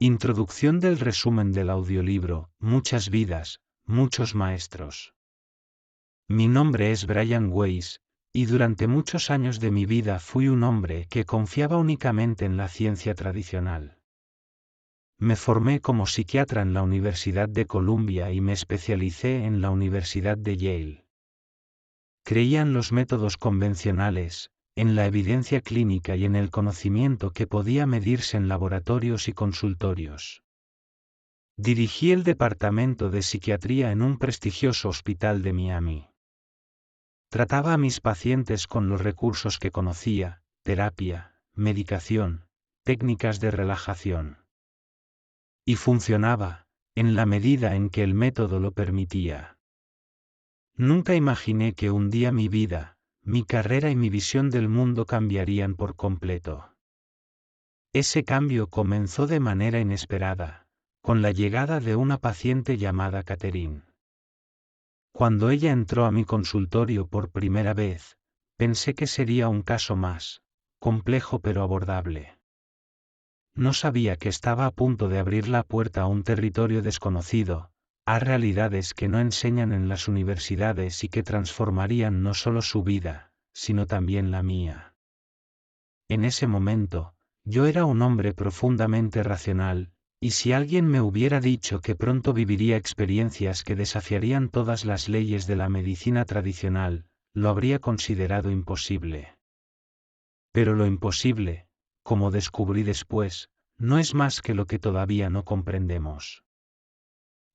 Introducción del resumen del audiolibro, Muchas vidas, muchos maestros. Mi nombre es Brian Weiss, y durante muchos años de mi vida fui un hombre que confiaba únicamente en la ciencia tradicional. Me formé como psiquiatra en la Universidad de Columbia y me especialicé en la Universidad de Yale. Creía en los métodos convencionales, en la evidencia clínica y en el conocimiento que podía medirse en laboratorios y consultorios. Dirigí el departamento de psiquiatría en un prestigioso hospital de Miami. Trataba a mis pacientes con los recursos que conocía: terapia, medicación, técnicas de relajación. Y funcionaba, en la medida en que el método lo permitía. Nunca imaginé que un día mi vida, mi carrera y mi visión del mundo cambiarían por completo. Ese cambio comenzó de manera inesperada, con la llegada de una paciente llamada Catherine. Cuando ella entró a mi consultorio por primera vez, pensé que sería un caso más, complejo pero abordable. No sabía que estaba a punto de abrir la puerta a un territorio desconocido, a realidades que no enseñan en las universidades y que transformarían no solo su vida, sino también la mía. En ese momento, yo era un hombre profundamente racional, y si alguien me hubiera dicho que pronto viviría experiencias que desafiarían todas las leyes de la medicina tradicional, lo habría considerado imposible. Pero lo imposible, como descubrí después, no es más que lo que todavía no comprendemos.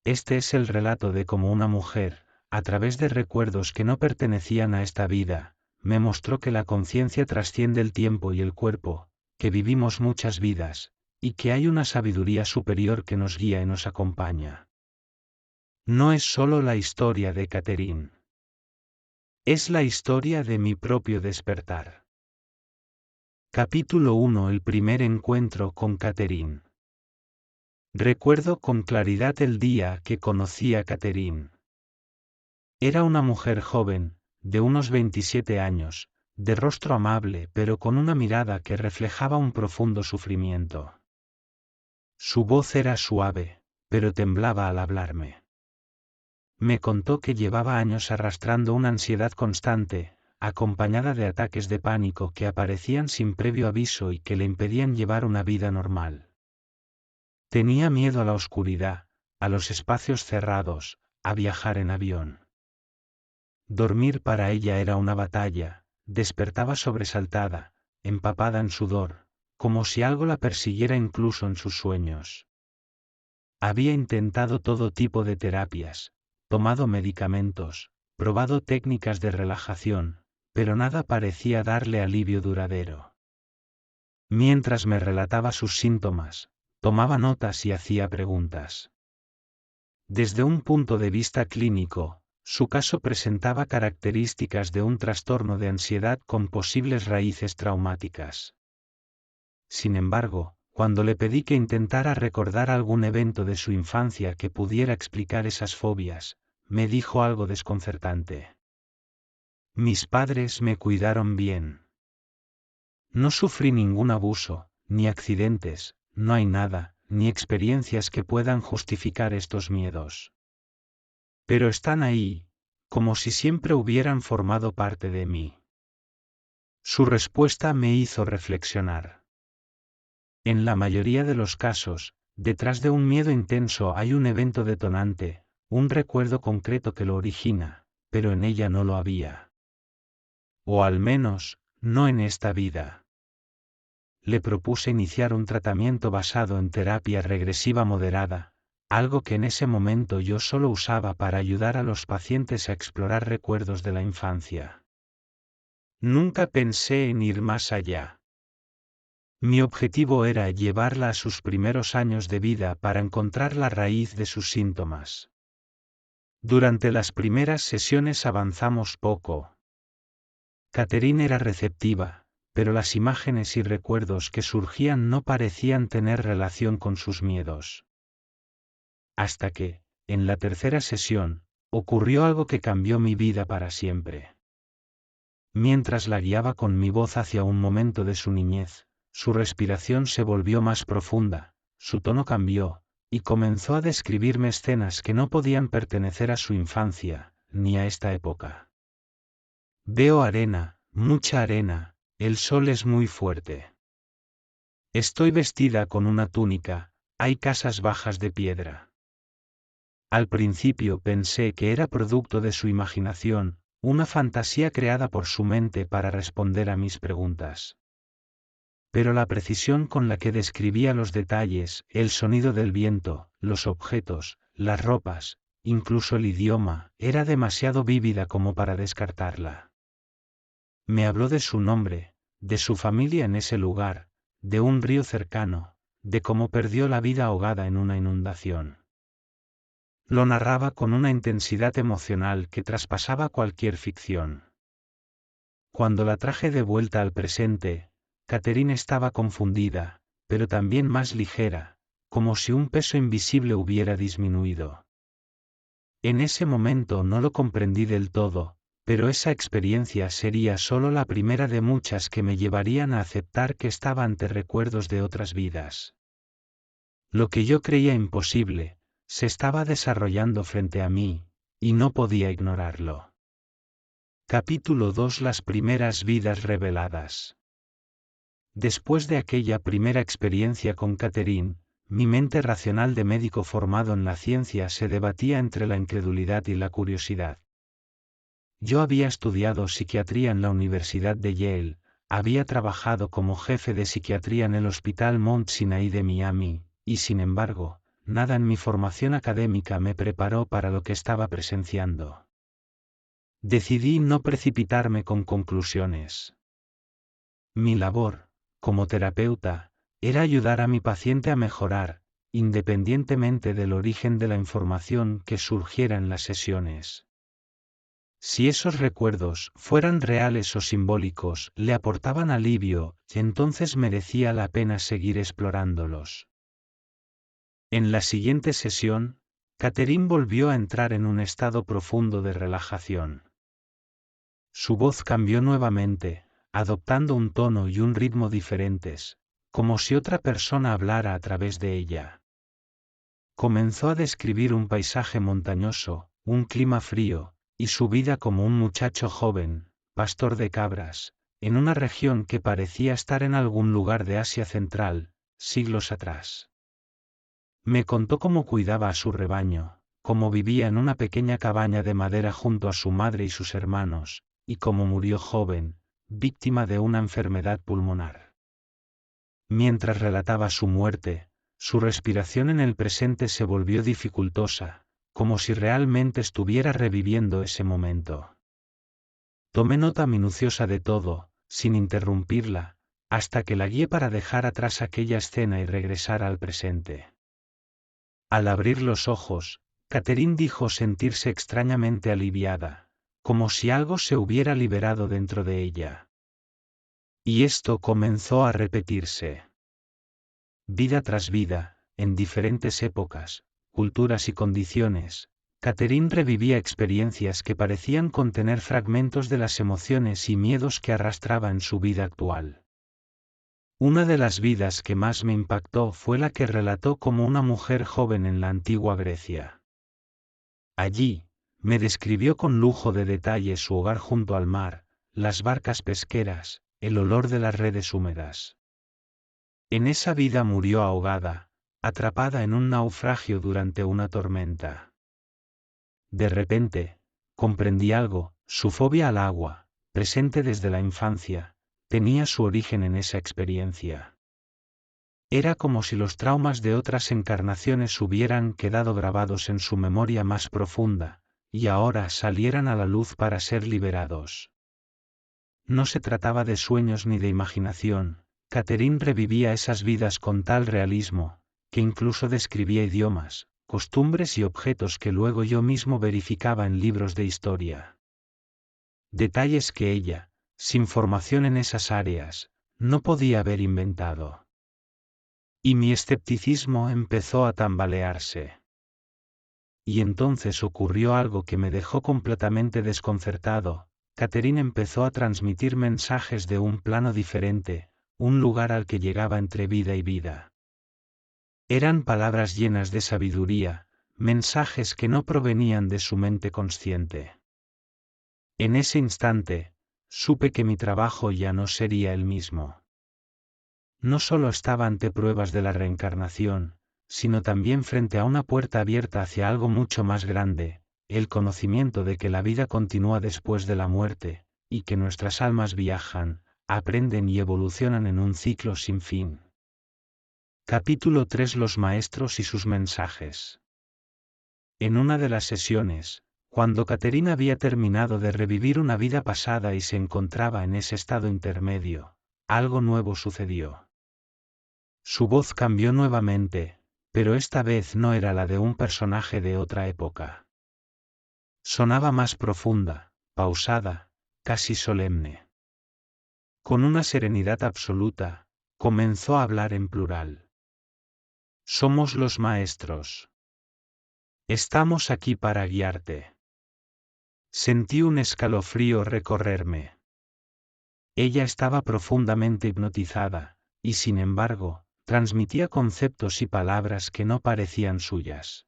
Este es el relato de cómo una mujer, a través de recuerdos que no pertenecían a esta vida, me mostró que la conciencia trasciende el tiempo y el cuerpo, que vivimos muchas vidas, y que hay una sabiduría superior que nos guía y nos acompaña. No es solo la historia de Catherine. Es la historia de mi propio despertar. Capítulo 1: El primer encuentro con Catherine. Recuerdo con claridad el día que conocí a Catherine. Era una mujer joven, de unos 27 años, de rostro amable pero con una mirada que reflejaba un profundo sufrimiento. Su voz era suave, pero temblaba al hablarme. Me contó que llevaba años arrastrando una ansiedad constante, acompañada de ataques de pánico que aparecían sin previo aviso y que le impedían llevar una vida normal. Tenía miedo a la oscuridad, a los espacios cerrados, a viajar en avión. Dormir para ella era una batalla, despertaba sobresaltada, empapada en sudor, como si algo la persiguiera incluso en sus sueños. Había intentado todo tipo de terapias, tomado medicamentos, probado técnicas de relajación, pero nada parecía darle alivio duradero. Mientras me relataba sus síntomas, tomaba notas y hacía preguntas. Desde un punto de vista clínico, su caso presentaba características de un trastorno de ansiedad con posibles raíces traumáticas. Sin embargo, cuando le pedí que intentara recordar algún evento de su infancia que pudiera explicar esas fobias, me dijo algo desconcertante. Mis padres me cuidaron bien. No sufrí ningún abuso, ni accidentes, no hay nada, ni experiencias que puedan justificar estos miedos. Pero están ahí, como si siempre hubieran formado parte de mí. Su respuesta me hizo reflexionar. En la mayoría de los casos, detrás de un miedo intenso hay un evento detonante, un recuerdo concreto que lo origina, pero en ella no lo había. O al menos, no en esta vida. Le propuse iniciar un tratamiento basado en terapia regresiva moderada, algo que en ese momento yo solo usaba para ayudar a los pacientes a explorar recuerdos de la infancia. Nunca pensé en ir más allá. Mi objetivo era llevarla a sus primeros años de vida para encontrar la raíz de sus síntomas. Durante las primeras sesiones avanzamos poco. Catherine era receptiva, pero las imágenes y recuerdos que surgían no parecían tener relación con sus miedos. Hasta que, en la tercera sesión, ocurrió algo que cambió mi vida para siempre. Mientras la guiaba con mi voz hacia un momento de su niñez, su respiración se volvió más profunda, su tono cambió, y comenzó a describirme escenas que no podían pertenecer a su infancia, ni a esta época. Veo arena, mucha arena, el sol es muy fuerte. Estoy vestida con una túnica, hay casas bajas de piedra. Al principio pensé que era producto de su imaginación, una fantasía creada por su mente para responder a mis preguntas. Pero la precisión con la que describía los detalles, el sonido del viento, los objetos, las ropas, incluso el idioma, era demasiado vívida como para descartarla. Me habló de su nombre, de su familia en ese lugar, de un río cercano, de cómo perdió la vida ahogada en una inundación. Lo narraba con una intensidad emocional que traspasaba cualquier ficción. Cuando la traje de vuelta al presente, Catherine estaba confundida, pero también más ligera, como si un peso invisible hubiera disminuido. En ese momento no lo comprendí del todo, pero esa experiencia sería solo la primera de muchas que me llevarían a aceptar que estaba ante recuerdos de otras vidas. Lo que yo creía imposible, se estaba desarrollando frente a mí, y no podía ignorarlo. Capítulo 2: Las primeras vidas reveladas. Después de aquella primera experiencia con Catherine, mi mente racional de médico formado en la ciencia se debatía entre la incredulidad y la curiosidad. Yo había estudiado psiquiatría en la Universidad de Yale, había trabajado como jefe de psiquiatría en el Hospital Mount Sinai de Miami, y sin embargo, nada en mi formación académica me preparó para lo que estaba presenciando. Decidí no precipitarme con conclusiones. Mi labor, como terapeuta, era ayudar a mi paciente a mejorar, independientemente del origen de la información que surgiera en las sesiones. Si esos recuerdos, fueran reales o simbólicos, le aportaban alivio, entonces merecía la pena seguir explorándolos. En la siguiente sesión, Catherine volvió a entrar en un estado profundo de relajación. Su voz cambió nuevamente, adoptando un tono y un ritmo diferentes, como si otra persona hablara a través de ella. Comenzó a describir un paisaje montañoso, un clima frío, y su vida como un muchacho joven, pastor de cabras, en una región que parecía estar en algún lugar de Asia Central, siglos atrás. Me contó cómo cuidaba a su rebaño, cómo vivía en una pequeña cabaña de madera junto a su madre y sus hermanos, y cómo murió joven, víctima de una enfermedad pulmonar. Mientras relataba su muerte, su respiración en el presente se volvió dificultosa, como si realmente estuviera reviviendo ese momento. Tomé nota minuciosa de todo, sin interrumpirla, hasta que la guié para dejar atrás aquella escena y regresar al presente. Al abrir los ojos, Catherine dijo sentirse extrañamente aliviada, como si algo se hubiera liberado dentro de ella. Y esto comenzó a repetirse. Vida tras vida, en diferentes épocas, culturas y condiciones, Catherine revivía experiencias que parecían contener fragmentos de las emociones y miedos que arrastraba en su vida actual. Una de las vidas que más me impactó fue la que relató como una mujer joven en la antigua Grecia. Allí, me describió con lujo de detalles su hogar junto al mar, las barcas pesqueras, el olor de las redes húmedas. En esa vida murió ahogada, atrapada en un naufragio durante una tormenta. De repente, comprendí algo, su fobia al agua, presente desde la infancia, tenía su origen en esa experiencia. Era como si los traumas de otras encarnaciones hubieran quedado grabados en su memoria más profunda, y ahora salieran a la luz para ser liberados. No se trataba de sueños ni de imaginación. Catherine revivía esas vidas con tal realismo, que incluso describía idiomas, costumbres y objetos que luego yo mismo verificaba en libros de historia. Detalles que ella, sin formación en esas áreas, no podía haber inventado. Y mi escepticismo empezó a tambalearse. Y entonces ocurrió algo que me dejó completamente desconcertado. Catherine empezó a transmitir mensajes de un plano diferente, un lugar al que llegaba entre vida y vida. Eran palabras llenas de sabiduría, mensajes que no provenían de su mente consciente. En ese instante, supe que mi trabajo ya no sería el mismo. No solo estaba ante pruebas de la reencarnación, sino también frente a una puerta abierta hacia algo mucho más grande, el conocimiento de que la vida continúa después de la muerte, y que nuestras almas viajan, aprenden y evolucionan en un ciclo sin fin. Capítulo 3: Los maestros y sus mensajes. En una de las sesiones, cuando Catherine había terminado de revivir una vida pasada y se encontraba en ese estado intermedio, algo nuevo sucedió. Su voz cambió nuevamente, pero esta vez no era la de un personaje de otra época. Sonaba más profunda, pausada, casi solemne. Con una serenidad absoluta, comenzó a hablar en plural. Somos los maestros. Estamos aquí para guiarte. Sentí un escalofrío recorrerme. Ella estaba profundamente hipnotizada, y sin embargo, transmitía conceptos y palabras que no parecían suyas.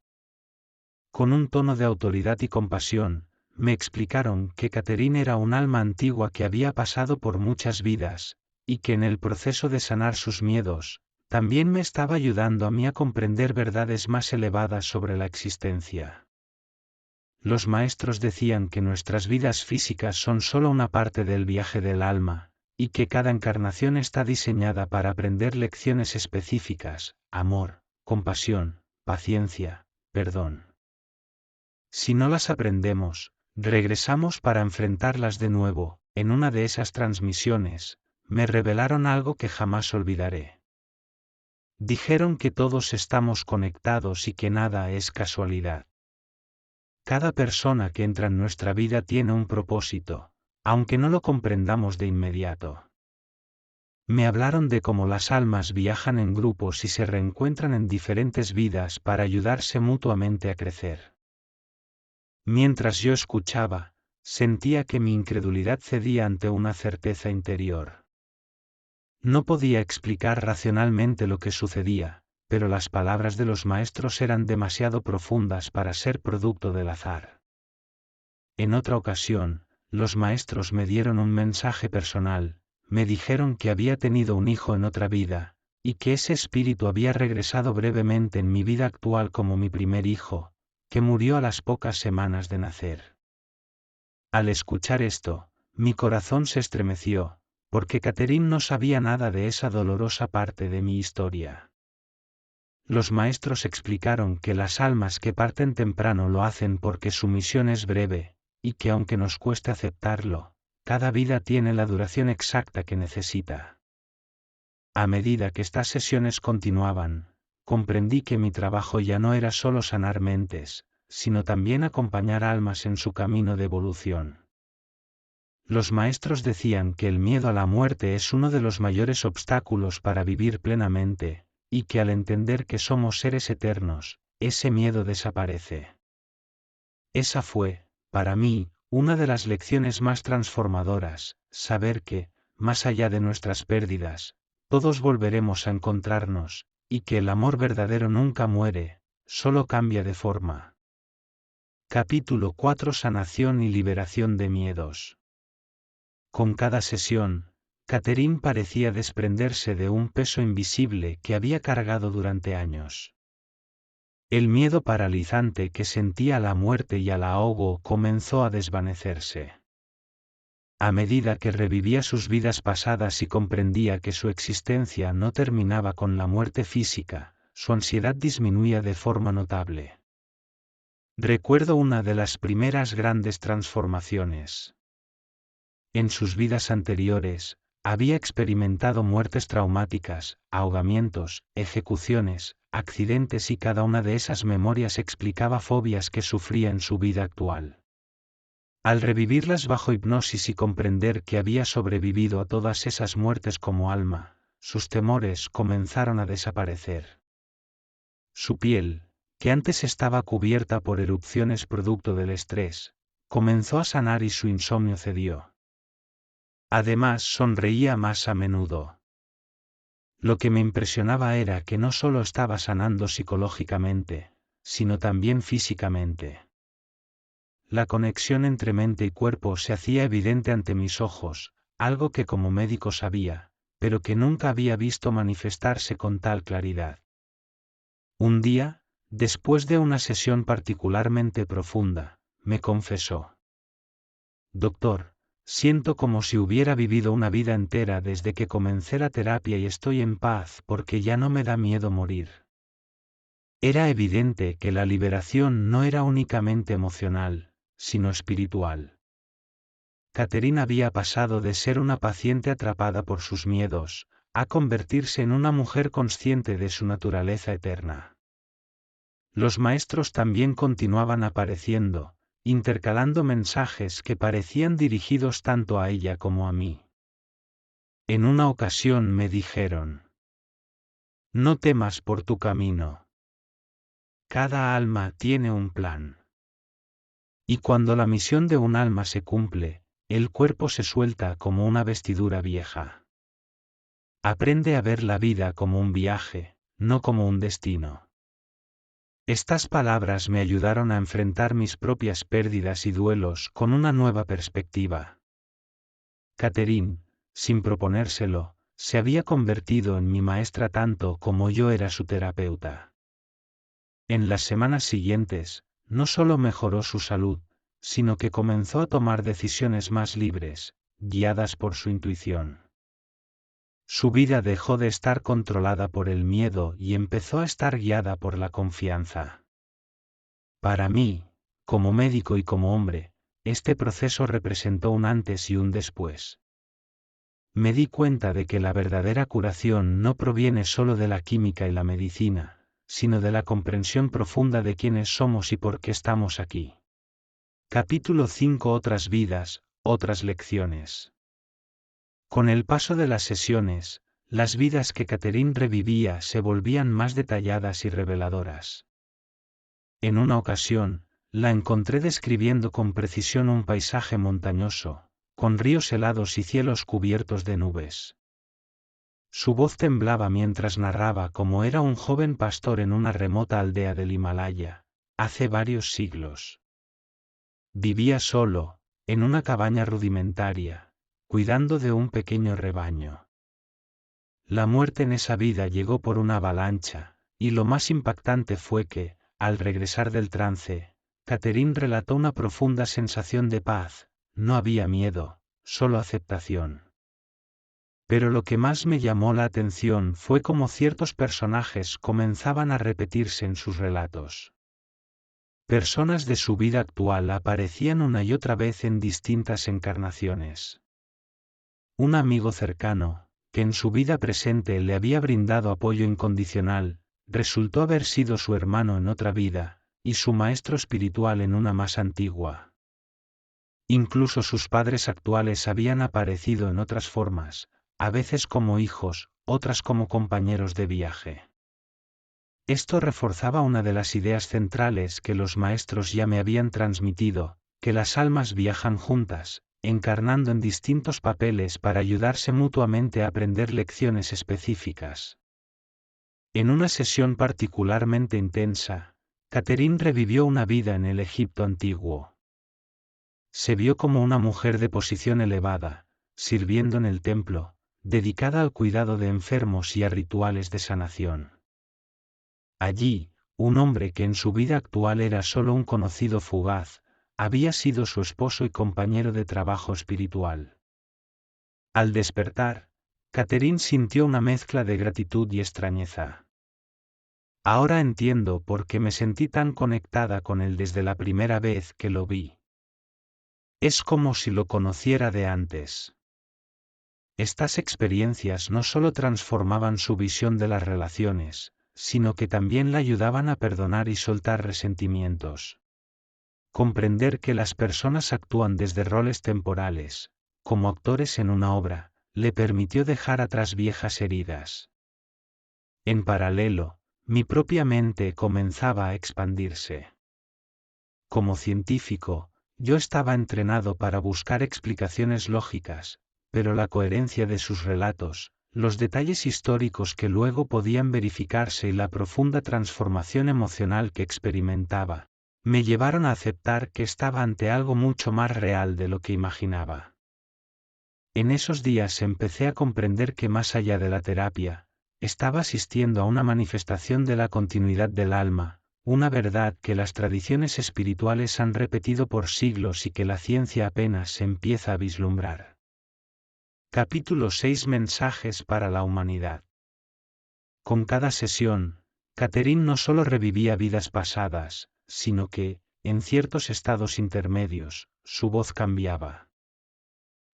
Con un tono de autoridad y compasión, me explicaron que Catherine era un alma antigua que había pasado por muchas vidas, y que en el proceso de sanar sus miedos, también me estaba ayudando a mí a comprender verdades más elevadas sobre la existencia. Los maestros decían que nuestras vidas físicas son solo una parte del viaje del alma, y que cada encarnación está diseñada para aprender lecciones específicas: amor, compasión, paciencia, perdón. Si no las aprendemos, regresamos para enfrentarlas de nuevo. En una de esas transmisiones, me revelaron algo que jamás olvidaré. Dijeron que todos estamos conectados y que nada es casualidad. Cada persona que entra en nuestra vida tiene un propósito, aunque no lo comprendamos de inmediato. Me hablaron de cómo las almas viajan en grupos y se reencuentran en diferentes vidas para ayudarse mutuamente a crecer. Mientras yo escuchaba, sentía que mi incredulidad cedía ante una certeza interior. No podía explicar racionalmente lo que sucedía, pero las palabras de los maestros eran demasiado profundas para ser producto del azar. En otra ocasión, los maestros me dieron un mensaje personal, me dijeron que había tenido un hijo en otra vida, y que ese espíritu había regresado brevemente en mi vida actual como mi primer hijo, que murió a las pocas semanas de nacer. Al escuchar esto, mi corazón se estremeció, porque Catherine no sabía nada de esa dolorosa parte de mi historia. Los maestros explicaron que las almas que parten temprano lo hacen porque su misión es breve, y que aunque nos cueste aceptarlo, cada vida tiene la duración exacta que necesita. A medida que estas sesiones continuaban, comprendí que mi trabajo ya no era solo sanar mentes, sino también acompañar almas en su camino de evolución. Los maestros decían que el miedo a la muerte es uno de los mayores obstáculos para vivir plenamente, y que al entender que somos seres eternos, ese miedo desaparece. Esa fue, para mí, una de las lecciones más transformadoras: saber que, más allá de nuestras pérdidas, todos volveremos a encontrarnos, y que el amor verdadero nunca muere, solo cambia de forma. Capítulo 4: Sanación y liberación de miedos. Con cada sesión, Catherine parecía desprenderse de un peso invisible que había cargado durante años. El miedo paralizante que sentía a la muerte y al ahogo comenzó a desvanecerse. A medida que revivía sus vidas pasadas y comprendía que su existencia no terminaba con la muerte física, su ansiedad disminuía de forma notable. Recuerdo una de las primeras grandes transformaciones. En sus vidas anteriores, había experimentado muertes traumáticas, ahogamientos, ejecuciones, accidentes, y cada una de esas memorias explicaba fobias que sufría en su vida actual. Al revivirlas bajo hipnosis y comprender que había sobrevivido a todas esas muertes como alma, sus temores comenzaron a desaparecer. Su piel, que antes estaba cubierta por erupciones producto del estrés, comenzó a sanar y su insomnio cedió. Además, sonreía más a menudo. Lo que me impresionaba era que no solo estaba sanando psicológicamente, sino también físicamente. La conexión entre mente y cuerpo se hacía evidente ante mis ojos, algo que como médico sabía, pero que nunca había visto manifestarse con tal claridad. Un día, después de una sesión particularmente profunda, me confesó: «Doctor, siento como si hubiera vivido una vida entera desde que comencé la terapia y estoy en paz porque ya no me da miedo morir». Era evidente que la liberación no era únicamente emocional, sino espiritual. Catherine había pasado de ser una paciente atrapada por sus miedos, a convertirse en una mujer consciente de su naturaleza eterna. Los maestros también continuaban apareciendo, intercalando mensajes que parecían dirigidos tanto a ella como a mí. En una ocasión me dijeron: «No temas por tu camino. Cada alma tiene un plan. Y cuando la misión de un alma se cumple, el cuerpo se suelta como una vestidura vieja. Aprende a ver la vida como un viaje, no como un destino». Estas palabras me ayudaron a enfrentar mis propias pérdidas y duelos con una nueva perspectiva. Catherine, sin proponérselo, se había convertido en mi maestra tanto como yo era su terapeuta. En las semanas siguientes, no solo mejoró su salud, sino que comenzó a tomar decisiones más libres, guiadas por su intuición. Su vida dejó de estar controlada por el miedo y empezó a estar guiada por la confianza. Para mí, como médico y como hombre, este proceso representó un antes y un después. Me di cuenta de que la verdadera curación no proviene solo de la química y la medicina, sino de la comprensión profunda de quiénes somos y por qué estamos aquí. Capítulo 5: Otras vidas, otras lecciones. Con el paso de las sesiones, las vidas que Catherine revivía se volvían más detalladas y reveladoras. En una ocasión, la encontré describiendo con precisión un paisaje montañoso, con ríos helados y cielos cubiertos de nubes. Su voz temblaba mientras narraba cómo era un joven pastor en una remota aldea del Himalaya, hace varios siglos. Vivía solo, en una cabaña rudimentaria, cuidando de un pequeño rebaño. La muerte en esa vida llegó por una avalancha, y lo más impactante fue que, al regresar del trance, Catherine relató una profunda sensación de paz. No había miedo, solo aceptación. Pero lo que más me llamó la atención fue cómo ciertos personajes comenzaban a repetirse en sus relatos. Personas de su vida actual aparecían una y otra vez en distintas encarnaciones. Un amigo cercano, que en su vida presente le había brindado apoyo incondicional, resultó haber sido su hermano en otra vida, y su maestro espiritual en una más antigua. Incluso sus padres actuales habían aparecido en otras formas, a veces como hijos, otras como compañeros de viaje. Esto reforzaba una de las ideas centrales que los maestros ya me habían transmitido, que las almas viajan juntas, encarnando en distintos papeles para ayudarse mutuamente a aprender lecciones específicas. En una sesión particularmente intensa, Catherine revivió una vida en el Egipto antiguo. Se vio como una mujer de posición elevada, sirviendo en el templo, dedicada al cuidado de enfermos y a rituales de sanación. Allí, un hombre que en su vida actual era solo un conocido fugaz, había sido su esposo y compañero de trabajo espiritual. Al despertar, Catherine sintió una mezcla de gratitud y extrañeza. Ahora entiendo por qué me sentí tan conectada con él desde la primera vez que lo vi. Es como si lo conociera de antes. Estas experiencias no solo transformaban su visión de las relaciones, sino que también la ayudaban a perdonar y soltar resentimientos. Comprender que las personas actúan desde roles temporales, como actores en una obra, le permitió dejar atrás viejas heridas. En paralelo, mi propia mente comenzaba a expandirse. Como científico, yo estaba entrenado para buscar explicaciones lógicas, pero la coherencia de sus relatos, los detalles históricos que luego podían verificarse y la profunda transformación emocional que experimentaba, me llevaron a aceptar que estaba ante algo mucho más real de lo que imaginaba. En esos días empecé a comprender que más allá de la terapia, estaba asistiendo a una manifestación de la continuidad del alma, una verdad que las tradiciones espirituales han repetido por siglos y que la ciencia apenas empieza a vislumbrar. Capítulo 6 Mensajes para la humanidad. Con cada sesión, Catherine no solo revivía vidas pasadas, sino que, en ciertos estados intermedios, su voz cambiaba.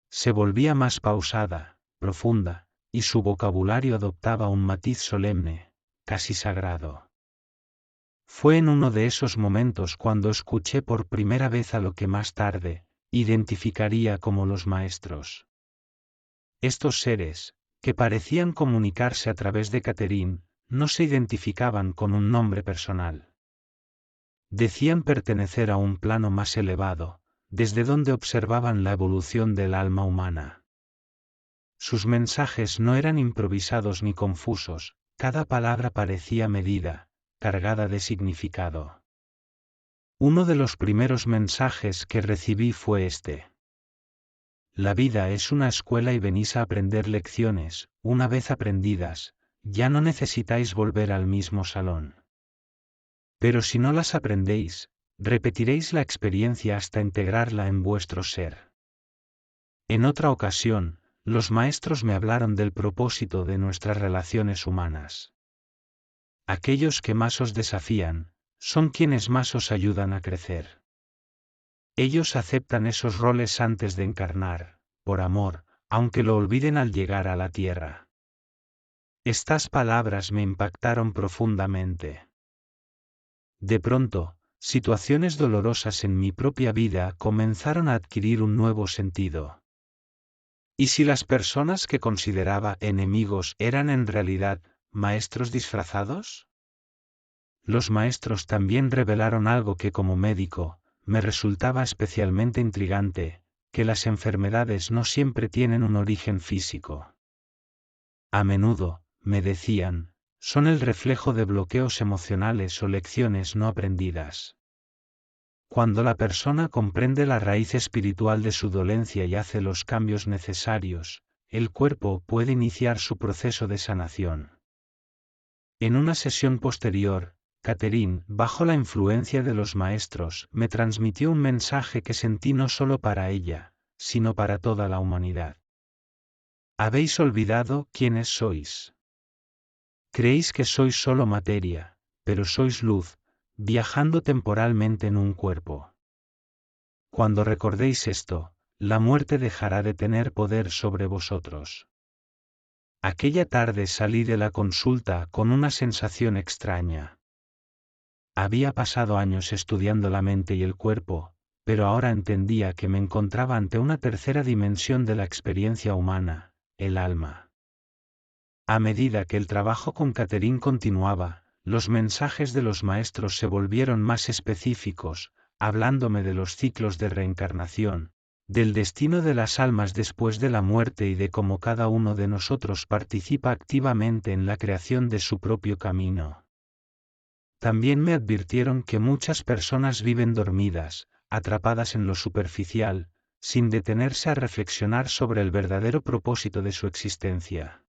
Se volvía más pausada, profunda, y su vocabulario adoptaba un matiz solemne, casi sagrado. Fue en uno de esos momentos cuando escuché por primera vez a lo que más tarde identificaría como los maestros. Estos seres, que parecían comunicarse a través de Catherine, no se identificaban con un nombre personal. Decían pertenecer a un plano más elevado, desde donde observaban la evolución del alma humana. Sus mensajes no eran improvisados ni confusos, cada palabra parecía medida, cargada de significado. Uno de los primeros mensajes que recibí fue este. La vida es una escuela y venís a aprender lecciones, una vez aprendidas, ya no necesitáis volver al mismo salón. Pero si no las aprendéis, repetiréis la experiencia hasta integrarla en vuestro ser. En otra ocasión, los maestros me hablaron del propósito de nuestras relaciones humanas. Aquellos que más os desafían, son quienes más os ayudan a crecer. Ellos aceptan esos roles antes de encarnar, por amor, aunque lo olviden al llegar a la tierra. Estas palabras me impactaron profundamente. De pronto, situaciones dolorosas en mi propia vida comenzaron a adquirir un nuevo sentido. ¿Y si las personas que consideraba enemigos eran en realidad maestros disfrazados? Los maestros también revelaron algo que como médico, me resultaba especialmente intrigante, que las enfermedades no siempre tienen un origen físico. A menudo, me decían, son el reflejo de bloqueos emocionales o lecciones no aprendidas. Cuando la persona comprende la raíz espiritual de su dolencia y hace los cambios necesarios, el cuerpo puede iniciar su proceso de sanación. En una sesión posterior, Catherine, bajo la influencia de los maestros, me transmitió un mensaje que sentí no solo para ella, sino para toda la humanidad. Habéis olvidado quiénes sois. Creéis que sois solo materia, pero sois luz, viajando temporalmente en un cuerpo. Cuando recordéis esto, la muerte dejará de tener poder sobre vosotros. Aquella tarde salí de la consulta con una sensación extraña. Había pasado años estudiando la mente y el cuerpo, pero ahora entendía que me encontraba ante una tercera dimensión de la experiencia humana, el alma. A medida que el trabajo con Catherine continuaba, los mensajes de los maestros se volvieron más específicos, hablándome de los ciclos de reencarnación, del destino de las almas después de la muerte y de cómo cada uno de nosotros participa activamente en la creación de su propio camino. También me advirtieron que muchas personas viven dormidas, atrapadas en lo superficial, sin detenerse a reflexionar sobre el verdadero propósito de su existencia.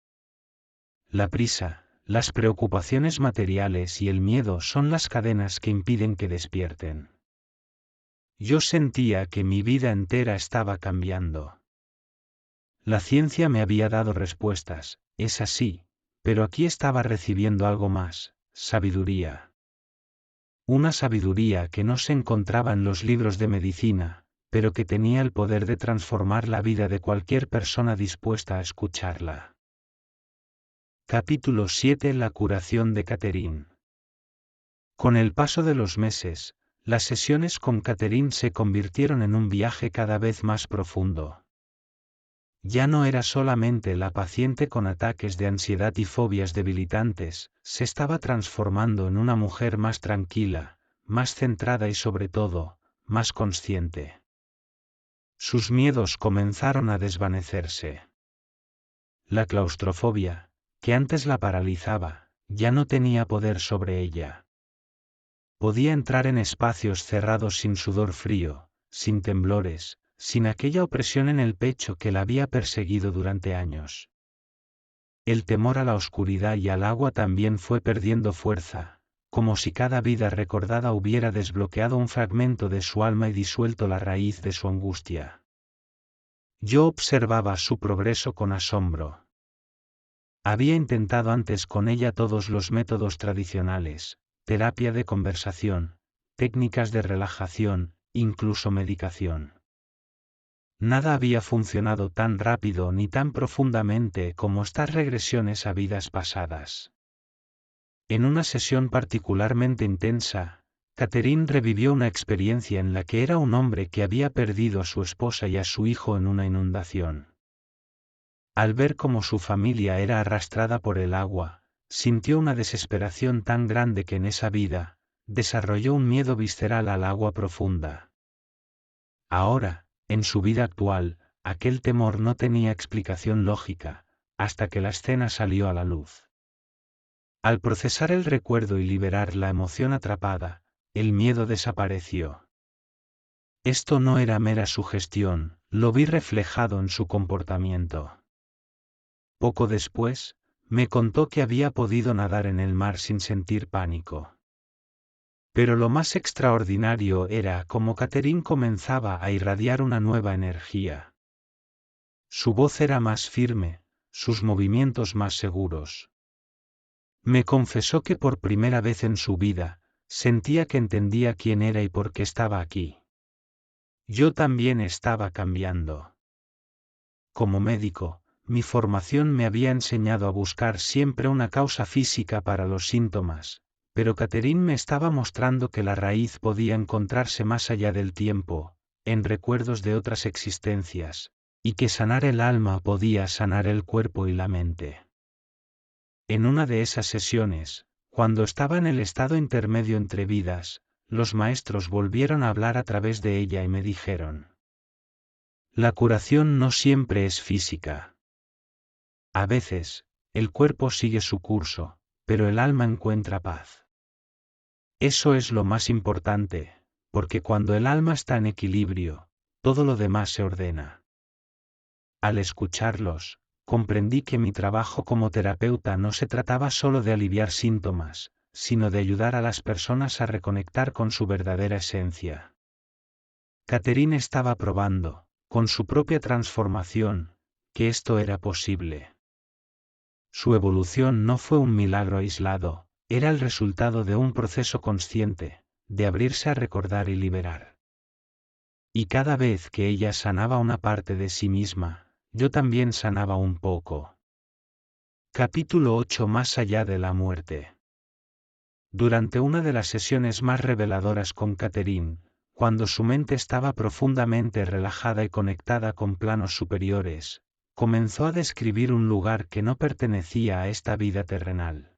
La prisa, las preocupaciones materiales y el miedo son las cadenas que impiden que despierten. Yo sentía que mi vida entera estaba cambiando. La ciencia me había dado respuestas, es así, pero aquí estaba recibiendo algo más, sabiduría. Una sabiduría que no se encontraba en los libros de medicina, pero que tenía el poder de transformar la vida de cualquier persona dispuesta a escucharla. Capítulo 7 La curación de Catherine. Con el paso de los meses, las sesiones con Catherine se convirtieron en un viaje cada vez más profundo. Ya no era solamente la paciente con ataques de ansiedad y fobias debilitantes, se estaba transformando en una mujer más tranquila, más centrada y sobre todo, más consciente. Sus miedos comenzaron a desvanecerse. La claustrofobia, que antes la paralizaba, ya no tenía poder sobre ella. Podía entrar en espacios cerrados sin sudor frío, sin temblores, sin aquella opresión en el pecho que la había perseguido durante años. El temor a la oscuridad y al agua también fue perdiendo fuerza, como si cada vida recordada hubiera desbloqueado un fragmento de su alma y disuelto la raíz de su angustia. Yo observaba su progreso con asombro. Había intentado antes con ella todos los métodos tradicionales, terapia de conversación, técnicas de relajación, incluso medicación. Nada había funcionado tan rápido ni tan profundamente como estas regresiones a vidas pasadas. En una sesión particularmente intensa, Catherine revivió una experiencia en la que era un hombre que había perdido a su esposa y a su hijo en una inundación. Al ver cómo su familia era arrastrada por el agua, sintió una desesperación tan grande que en esa vida, desarrolló un miedo visceral al agua profunda. Ahora, en su vida actual, aquel temor no tenía explicación lógica, hasta que la escena salió a la luz. Al procesar el recuerdo y liberar la emoción atrapada, el miedo desapareció. Esto no era mera sugestión, lo vi reflejado en su comportamiento. Poco después, me contó que había podido nadar en el mar sin sentir pánico. Pero lo más extraordinario era cómo Catherine comenzaba a irradiar una nueva energía. Su voz era más firme, sus movimientos más seguros. Me confesó que por primera vez en su vida, sentía que entendía quién era y por qué estaba aquí. Yo también estaba cambiando. Como médico, mi formación me había enseñado a buscar siempre una causa física para los síntomas, pero Catherine me estaba mostrando que la raíz podía encontrarse más allá del tiempo, en recuerdos de otras existencias, y que sanar el alma podía sanar el cuerpo y la mente. En una de esas sesiones, cuando estaba en el estado intermedio entre vidas, los maestros volvieron a hablar a través de ella y me dijeron: la curación no siempre es física. A veces, el cuerpo sigue su curso, pero el alma encuentra paz. Eso es lo más importante, porque cuando el alma está en equilibrio, todo lo demás se ordena. Al escucharlos, comprendí que mi trabajo como terapeuta no se trataba solo de aliviar síntomas, sino de ayudar a las personas a reconectar con su verdadera esencia. Catherine estaba probando, con su propia transformación, que esto era posible. Su evolución no fue un milagro aislado, era el resultado de un proceso consciente, de abrirse a recordar y liberar. Y cada vez que ella sanaba una parte de sí misma, yo también sanaba un poco. Capítulo 8: Más allá de la muerte. Durante una de las sesiones más reveladoras con Catherine, cuando su mente estaba profundamente relajada y conectada con planos superiores, comenzó a describir un lugar que no pertenecía a esta vida terrenal.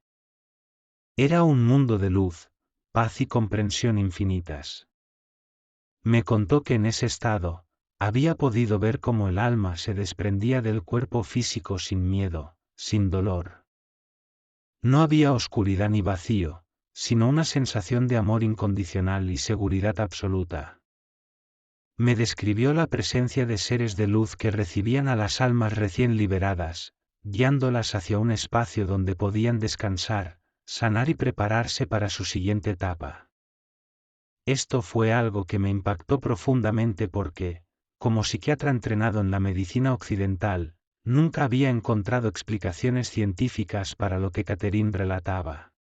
Era un mundo de luz, paz y comprensión infinitas. Me contó que en ese estado, había podido ver cómo el alma se desprendía del cuerpo físico sin miedo, sin dolor. No había oscuridad ni vacío, sino una sensación de amor incondicional y seguridad absoluta. Me describió la presencia de seres de luz que recibían a las almas recién liberadas, guiándolas hacia un espacio donde podían descansar, sanar y prepararse para su siguiente etapa. Esto fue algo que me impactó profundamente porque, como psiquiatra entrenado en la medicina occidental, nunca había encontrado explicaciones científicas para lo que Catherine relataba.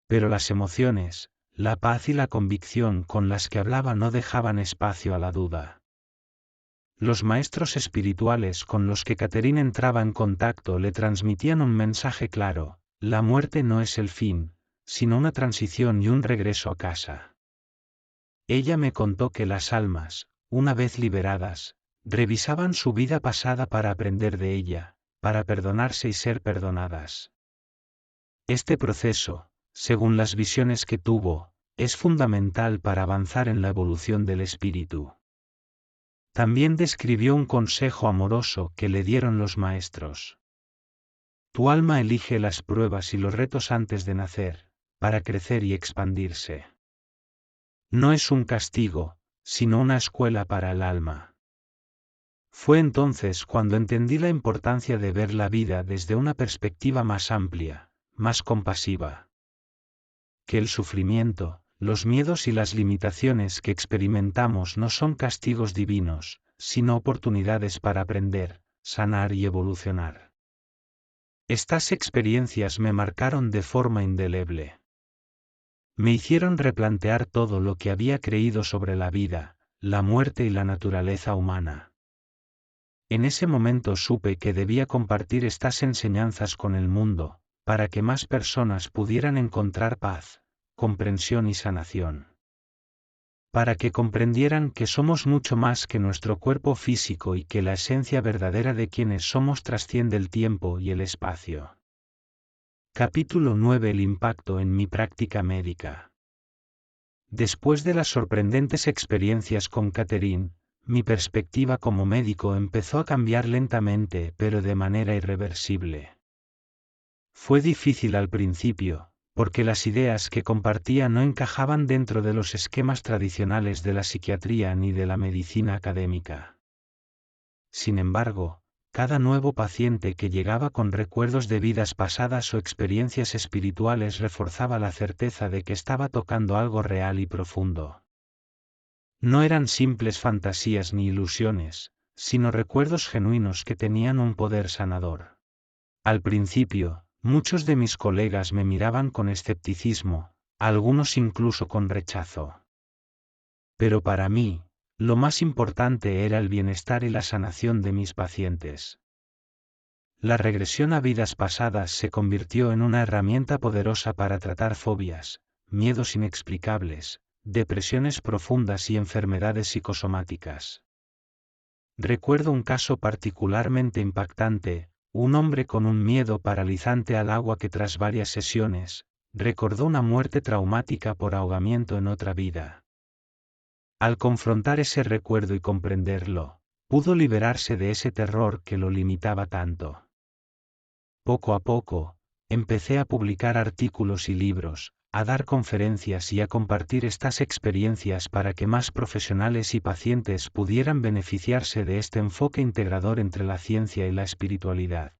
Pero las emociones, la paz y la convicción con las que hablaba no dejaban espacio a la duda. Los maestros espirituales con los que Catherine entraba en contacto le transmitían un mensaje claro: la muerte no es el fin, sino una transición y un regreso a casa. Ella me contó que las almas, una vez liberadas, revisaban su vida pasada para aprender de ella, para perdonarse y ser perdonadas. Este proceso, según las visiones que tuvo, es fundamental para avanzar en la evolución del espíritu. También describió un consejo amoroso que le dieron los maestros. Tu alma elige las pruebas y los retos antes de nacer, para crecer y expandirse. No es un castigo, sino una escuela para el alma. Fue entonces cuando entendí la importancia de ver la vida desde una perspectiva más amplia, más compasiva. Que el sufrimiento, los miedos y las limitaciones que experimentamos no son castigos divinos, sino oportunidades para aprender, sanar y evolucionar. Estas experiencias me marcaron de forma indeleble. Me hicieron replantear todo lo que había creído sobre la vida, la muerte y la naturaleza humana. En ese momento supe que debía compartir estas enseñanzas con el mundo, para que más personas pudieran encontrar paz, comprensión y sanación. Para que comprendieran que somos mucho más que nuestro cuerpo físico y que la esencia verdadera de quienes somos trasciende el tiempo y el espacio. Capítulo 9. El impacto en mi práctica médica. Después de las sorprendentes experiencias con Catherine, mi perspectiva como médico empezó a cambiar lentamente pero de manera irreversible. Fue difícil al principio, porque las ideas que compartía no encajaban dentro de los esquemas tradicionales de la psiquiatría ni de la medicina académica. Sin embargo, cada nuevo paciente que llegaba con recuerdos de vidas pasadas o experiencias espirituales reforzaba la certeza de que estaba tocando algo real y profundo. No eran simples fantasías ni ilusiones, sino recuerdos genuinos que tenían un poder sanador. Al principio, muchos de mis colegas me miraban con escepticismo, algunos incluso con rechazo. Pero para mí, lo más importante era el bienestar y la sanación de mis pacientes. La regresión a vidas pasadas se convirtió en una herramienta poderosa para tratar fobias, miedos inexplicables, depresiones profundas y enfermedades psicosomáticas. Recuerdo un caso particularmente impactante. Un hombre con un miedo paralizante al agua que tras varias sesiones, recordó una muerte traumática por ahogamiento en otra vida. Al confrontar ese recuerdo y comprenderlo, pudo liberarse de ese terror que lo limitaba tanto. Poco a poco, empecé a publicar artículos y libros, a dar conferencias y a compartir estas experiencias para que más profesionales y pacientes pudieran beneficiarse de este enfoque integrador entre la ciencia y la espiritualidad.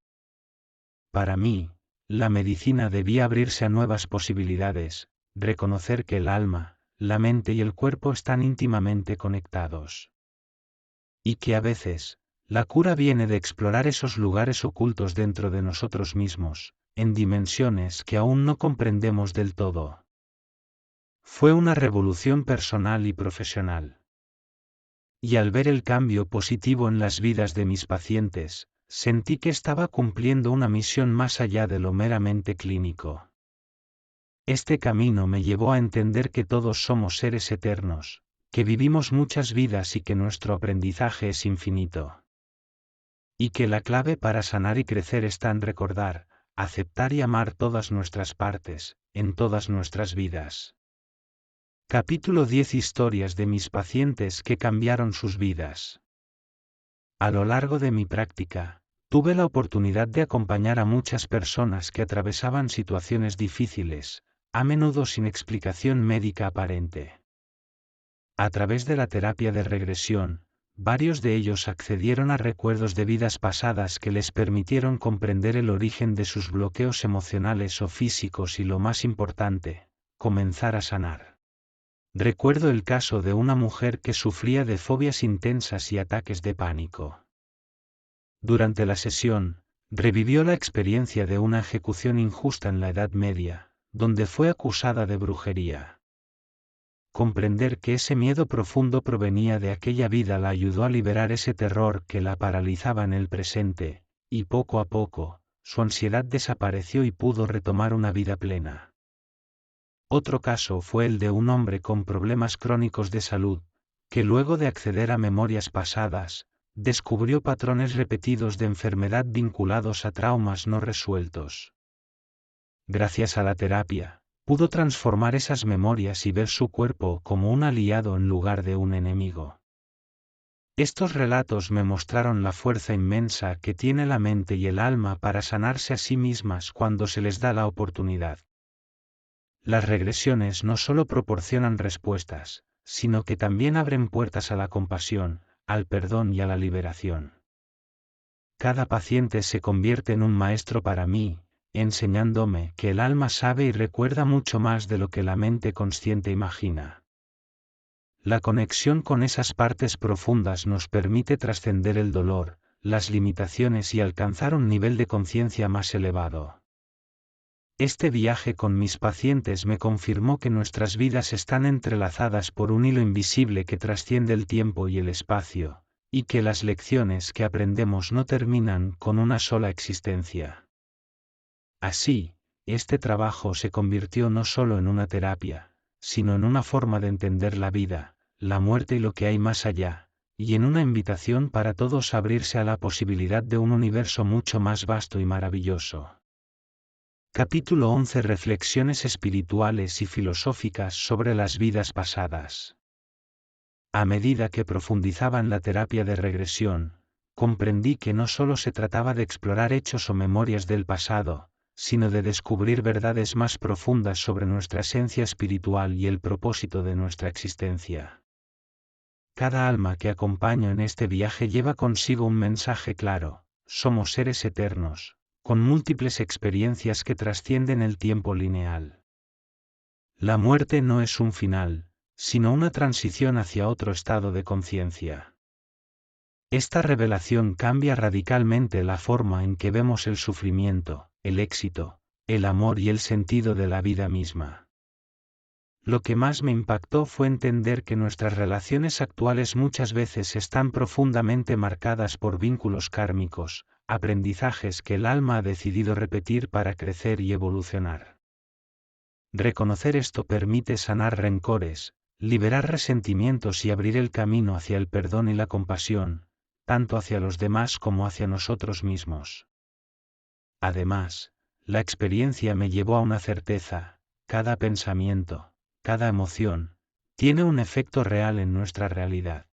Para mí, la medicina debía abrirse a nuevas posibilidades, reconocer que el alma, la mente y el cuerpo están íntimamente conectados. Y que a veces, la cura viene de explorar esos lugares ocultos dentro de nosotros mismos, en dimensiones que aún no comprendemos del todo. Fue una revolución personal y profesional. Y al ver el cambio positivo en las vidas de mis pacientes, sentí que estaba cumpliendo una misión más allá de lo meramente clínico. Este camino me llevó a entender que todos somos seres eternos, que vivimos muchas vidas y que nuestro aprendizaje es infinito. Y que la clave para sanar y crecer está en recordar, aceptar y amar todas nuestras partes, en todas nuestras vidas. Capítulo 10. Historias de mis pacientes que cambiaron sus vidas. A lo largo de mi práctica, tuve la oportunidad de acompañar a muchas personas que atravesaban situaciones difíciles, a menudo sin explicación médica aparente. A través de la terapia de regresión, varios de ellos accedieron a recuerdos de vidas pasadas que les permitieron comprender el origen de sus bloqueos emocionales o físicos y, lo más importante, comenzar a sanar. Recuerdo el caso de una mujer que sufría de fobias intensas y ataques de pánico. Durante la sesión, revivió la experiencia de una ejecución injusta en la Edad Media, donde fue acusada de brujería. Comprender que ese miedo profundo provenía de aquella vida la ayudó a liberar ese terror que la paralizaba en el presente, y poco a poco, su ansiedad desapareció y pudo retomar una vida plena. Otro caso fue el de un hombre con problemas crónicos de salud, que luego de acceder a memorias pasadas, descubrió patrones repetidos de enfermedad vinculados a traumas no resueltos. Gracias a la terapia, pudo transformar esas memorias y ver su cuerpo como un aliado en lugar de un enemigo. Estos relatos me mostraron la fuerza inmensa que tiene la mente y el alma para sanarse a sí mismas cuando se les da la oportunidad. Las regresiones no solo proporcionan respuestas, sino que también abren puertas a la compasión, al perdón y a la liberación. Cada paciente se convierte en un maestro para mí, enseñándome que el alma sabe y recuerda mucho más de lo que la mente consciente imagina. La conexión con esas partes profundas nos permite trascender el dolor, las limitaciones y alcanzar un nivel de conciencia más elevado. Este viaje con mis pacientes me confirmó que nuestras vidas están entrelazadas por un hilo invisible que trasciende el tiempo y el espacio, y que las lecciones que aprendemos no terminan con una sola existencia. Así, este trabajo se convirtió no solo en una terapia, sino en una forma de entender la vida, la muerte y lo que hay más allá, y en una invitación para todos a abrirse a la posibilidad de un universo mucho más vasto y maravilloso. Capítulo 11. Reflexiones espirituales y filosóficas sobre las vidas pasadas. A medida que profundizaba en la terapia de regresión, comprendí que no solo se trataba de explorar hechos o memorias del pasado, sino de descubrir verdades más profundas sobre nuestra esencia espiritual y el propósito de nuestra existencia. Cada alma que acompaño en este viaje lleva consigo un mensaje claro: somos seres eternos, con múltiples experiencias que trascienden el tiempo lineal. La muerte no es un final, sino una transición hacia otro estado de conciencia. Esta revelación cambia radicalmente la forma en que vemos el sufrimiento, el éxito, el amor y el sentido de la vida misma. Lo que más me impactó fue entender que nuestras relaciones actuales muchas veces están profundamente marcadas por vínculos kármicos, aprendizajes que el alma ha decidido repetir para crecer y evolucionar. Reconocer esto permite sanar rencores, liberar resentimientos y abrir el camino hacia el perdón y la compasión, tanto hacia los demás como hacia nosotros mismos. Además, la experiencia me llevó a una certeza: cada pensamiento, cada emoción, tiene un efecto real en nuestra realidad.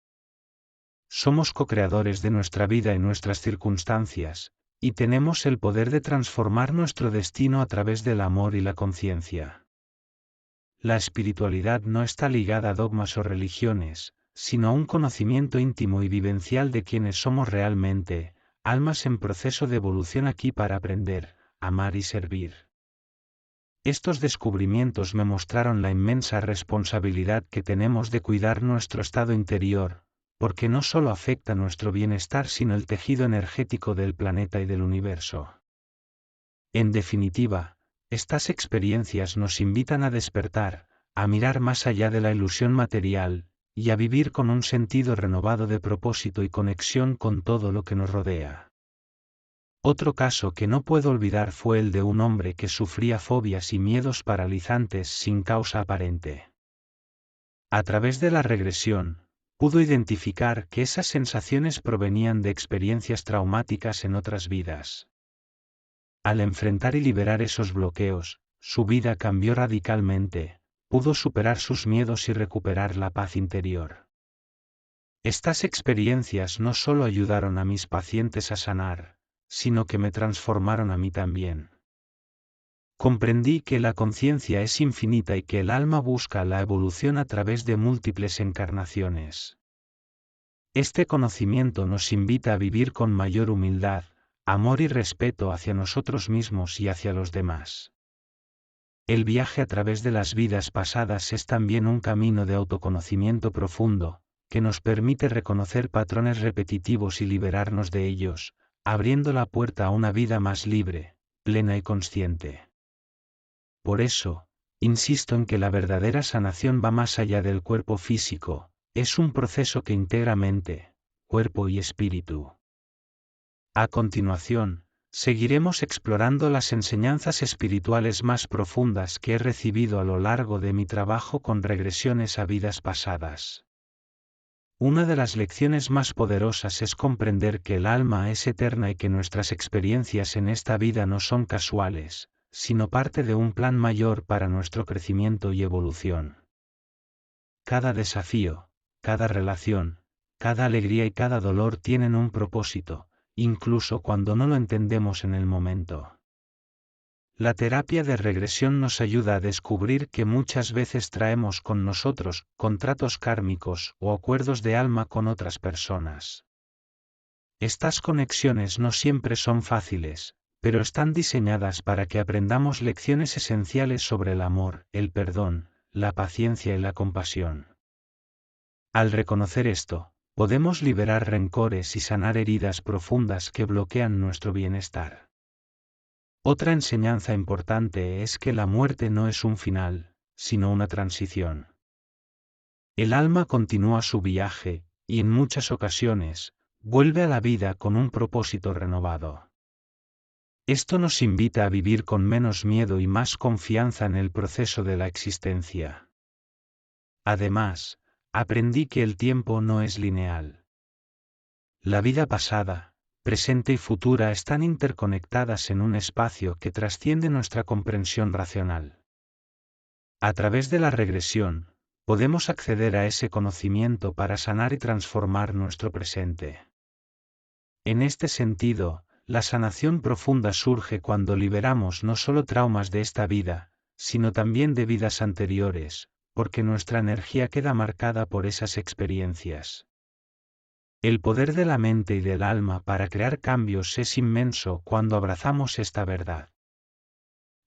Somos co-creadores de nuestra vida y nuestras circunstancias, y tenemos el poder de transformar nuestro destino a través del amor y la conciencia. La espiritualidad no está ligada a dogmas o religiones, sino a un conocimiento íntimo y vivencial de quienes somos realmente, almas en proceso de evolución aquí para aprender, amar y servir. Estos descubrimientos me mostraron la inmensa responsabilidad que tenemos de cuidar nuestro estado interior, porque no solo afecta nuestro bienestar sino el tejido energético del planeta y del universo. En definitiva, estas experiencias nos invitan a despertar, a mirar más allá de la ilusión material, y a vivir con un sentido renovado de propósito y conexión con todo lo que nos rodea. Otro caso que no puedo olvidar fue el de un hombre que sufría fobias y miedos paralizantes sin causa aparente. A través de la regresión, pudo identificar que esas sensaciones provenían de experiencias traumáticas en otras vidas. Al enfrentar y liberar esos bloqueos, su vida cambió radicalmente, pudo superar sus miedos y recuperar la paz interior. Estas experiencias no solo ayudaron a mis pacientes a sanar, sino que me transformaron a mí también. Comprendí que la conciencia es infinita y que el alma busca la evolución a través de múltiples encarnaciones. Este conocimiento nos invita a vivir con mayor humildad, amor y respeto hacia nosotros mismos y hacia los demás. El viaje a través de las vidas pasadas es también un camino de autoconocimiento profundo, que nos permite reconocer patrones repetitivos y liberarnos de ellos, abriendo la puerta a una vida más libre, plena y consciente. Por eso, insisto en que la verdadera sanación va más allá del cuerpo físico, es un proceso que integra mente, cuerpo y espíritu. A continuación, seguiremos explorando las enseñanzas espirituales más profundas que he recibido a lo largo de mi trabajo con regresiones a vidas pasadas. Una de las lecciones más poderosas es comprender que el alma es eterna y que nuestras experiencias en esta vida no son casuales, sino parte de un plan mayor para nuestro crecimiento y evolución. Cada desafío, cada relación, cada alegría y cada dolor tienen un propósito, incluso cuando no lo entendemos en el momento. La terapia de regresión nos ayuda a descubrir que muchas veces traemos con nosotros contratos kármicos o acuerdos de alma con otras personas. Estas conexiones no siempre son fáciles, pero están diseñadas para que aprendamos lecciones esenciales sobre el amor, el perdón, la paciencia y la compasión. Al reconocer esto, podemos liberar rencores y sanar heridas profundas que bloquean nuestro bienestar. Otra enseñanza importante es que la muerte no es un final, sino una transición. El alma continúa su viaje, y en muchas ocasiones, vuelve a la vida con un propósito renovado. Esto nos invita a vivir con menos miedo y más confianza en el proceso de la existencia. Además, aprendí que el tiempo no es lineal. La vida pasada, presente y futura están interconectadas en un espacio que trasciende nuestra comprensión racional. A través de la regresión, podemos acceder a ese conocimiento para sanar y transformar nuestro presente. En este sentido, la sanación profunda surge cuando liberamos no solo traumas de esta vida, sino también de vidas anteriores, porque nuestra energía queda marcada por esas experiencias. El poder de la mente y del alma para crear cambios es inmenso cuando abrazamos esta verdad.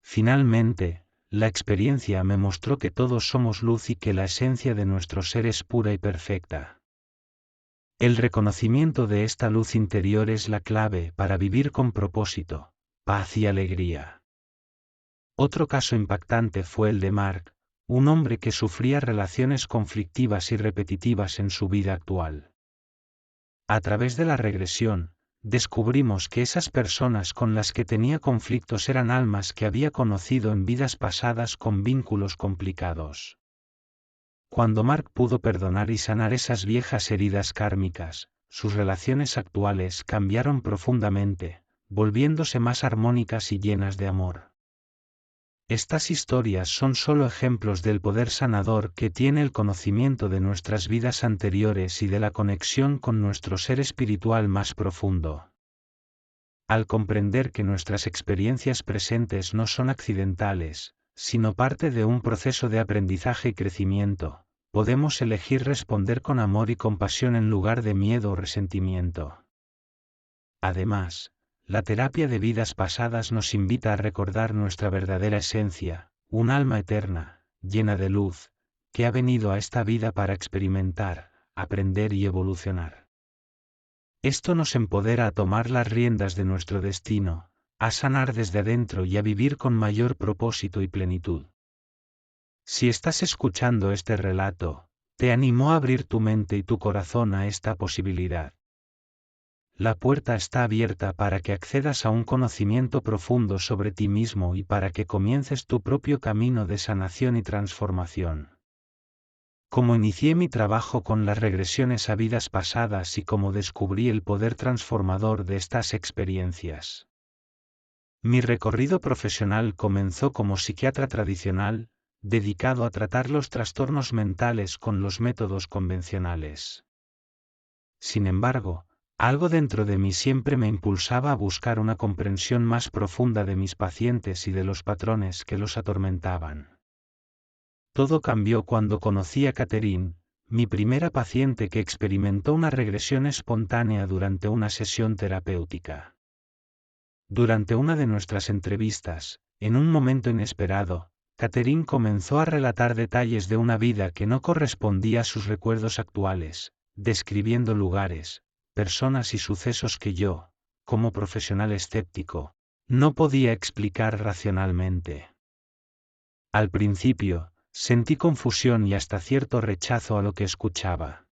Finalmente, la experiencia me mostró que todos somos luz y que la esencia de nuestro ser es pura y perfecta. El reconocimiento de esta luz interior es la clave para vivir con propósito, paz y alegría. Otro caso impactante fue el de Mark, un hombre que sufría relaciones conflictivas y repetitivas en su vida actual. A través de la regresión, descubrimos que esas personas con las que tenía conflictos eran almas que había conocido en vidas pasadas con vínculos complicados. Cuando Mark pudo perdonar y sanar esas viejas heridas kármicas, sus relaciones actuales cambiaron profundamente, volviéndose más armónicas y llenas de amor. Estas historias son solo ejemplos del poder sanador que tiene el conocimiento de nuestras vidas anteriores y de la conexión con nuestro ser espiritual más profundo. Al comprender que nuestras experiencias presentes no son accidentales, sino parte de un proceso de aprendizaje y crecimiento, podemos elegir responder con amor y compasión en lugar de miedo o resentimiento. Además, la terapia de vidas pasadas nos invita a recordar nuestra verdadera esencia, un alma eterna, llena de luz, que ha venido a esta vida para experimentar, aprender y evolucionar. Esto nos empodera a tomar las riendas de nuestro destino, a sanar desde adentro y a vivir con mayor propósito y plenitud. Si estás escuchando este relato, te animo a abrir tu mente y tu corazón a esta posibilidad. La puerta está abierta para que accedas a un conocimiento profundo sobre ti mismo y para que comiences tu propio camino de sanación y transformación. Como inicié mi trabajo con las regresiones a vidas pasadas y como descubrí el poder transformador de estas experiencias. Mi recorrido profesional comenzó como psiquiatra tradicional, dedicado a tratar los trastornos mentales con los métodos convencionales. Sin embargo, algo dentro de mí siempre me impulsaba a buscar una comprensión más profunda de mis pacientes y de los patrones que los atormentaban. Todo cambió cuando conocí a Catherine, mi primera paciente que experimentó una regresión espontánea durante una sesión terapéutica. Durante una de nuestras entrevistas, en un momento inesperado, Catherine comenzó a relatar detalles de una vida que no correspondía a sus recuerdos actuales, describiendo lugares, personas y sucesos que yo, como profesional escéptico, no podía explicar racionalmente. Al principio, sentí confusión y hasta cierto rechazo a lo que escuchaba.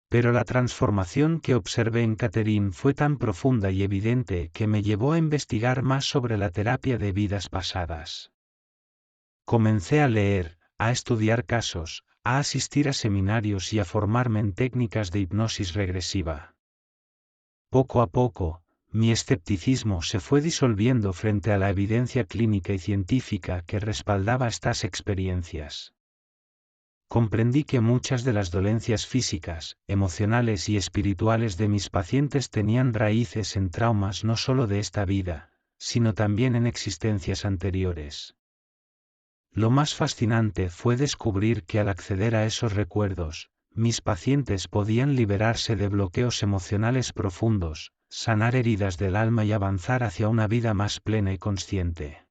Pero la transformación que observé en Catherine fue tan profunda y evidente que me llevó a investigar más sobre la terapia de vidas pasadas. Comencé a leer, a estudiar casos, a asistir a seminarios y a formarme en técnicas de hipnosis regresiva. Poco a poco, mi escepticismo se fue disolviendo frente a la evidencia clínica y científica que respaldaba estas experiencias. comprendí que muchas de las dolencias físicas, emocionales y espirituales de mis pacientes tenían raíces en traumas no solo de esta vida, sino también en existencias anteriores. Lo más fascinante fue descubrir que al acceder a esos recuerdos, mis pacientes podían liberarse de bloqueos emocionales profundos, sanar heridas del alma y avanzar hacia una vida más plena y consciente.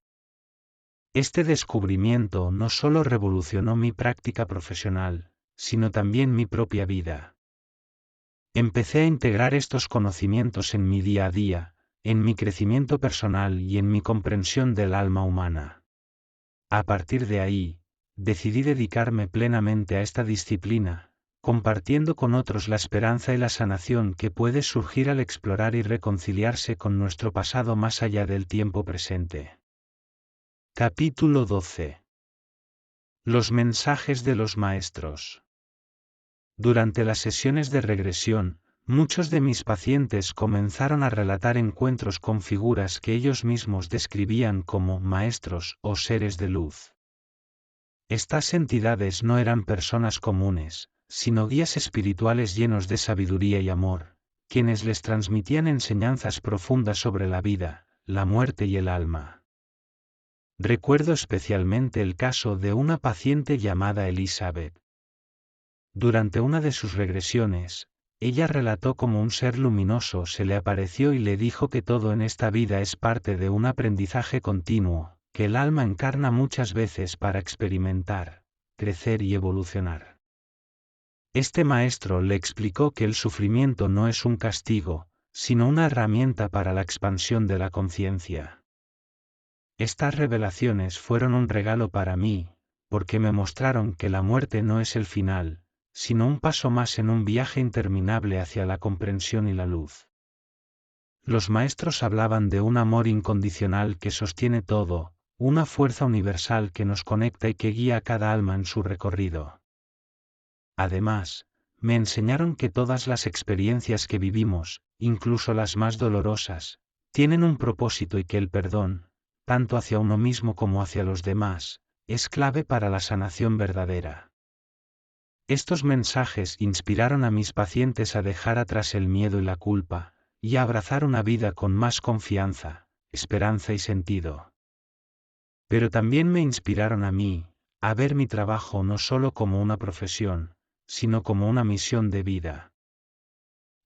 Este descubrimiento no solo revolucionó mi práctica profesional, sino también mi propia vida. Empecé a integrar estos conocimientos en mi día a día, en mi crecimiento personal y en mi comprensión del alma humana. A partir de ahí, decidí dedicarme plenamente a esta disciplina, compartiendo con otros la esperanza y la sanación que puede surgir al explorar y reconciliarse con nuestro pasado más allá del tiempo presente. Capítulo 12. Los mensajes de los maestros. Durante las sesiones de regresión, muchos de mis pacientes comenzaron a relatar encuentros con figuras que ellos mismos describían como maestros o seres de luz. Estas entidades no eran personas comunes, sino guías espirituales llenos de sabiduría y amor, quienes les transmitían enseñanzas profundas sobre la vida, la muerte y el alma. Recuerdo especialmente el caso de una paciente llamada Elizabeth. Durante una de sus regresiones, ella relató cómo un ser luminoso se le apareció y le dijo que todo en esta vida es parte de un aprendizaje continuo, que el alma encarna muchas veces para experimentar, crecer y evolucionar. Este maestro le explicó que el sufrimiento no es un castigo, sino una herramienta para la expansión de la conciencia. Estas revelaciones fueron un regalo para mí, porque me mostraron que la muerte no es el final, sino un paso más en un viaje interminable hacia la comprensión y la luz. Los maestros hablaban de un amor incondicional que sostiene todo, una fuerza universal que nos conecta y que guía a cada alma en su recorrido. Además, me enseñaron que todas las experiencias que vivimos, incluso las más dolorosas, tienen un propósito y que el perdón, tanto hacia uno mismo como hacia los demás, es clave para la sanación verdadera. Estos mensajes inspiraron a mis pacientes a dejar atrás el miedo y la culpa, y a abrazar una vida con más confianza, esperanza y sentido. Pero también me inspiraron a mí, a ver mi trabajo no solo como una profesión, sino como una misión de vida.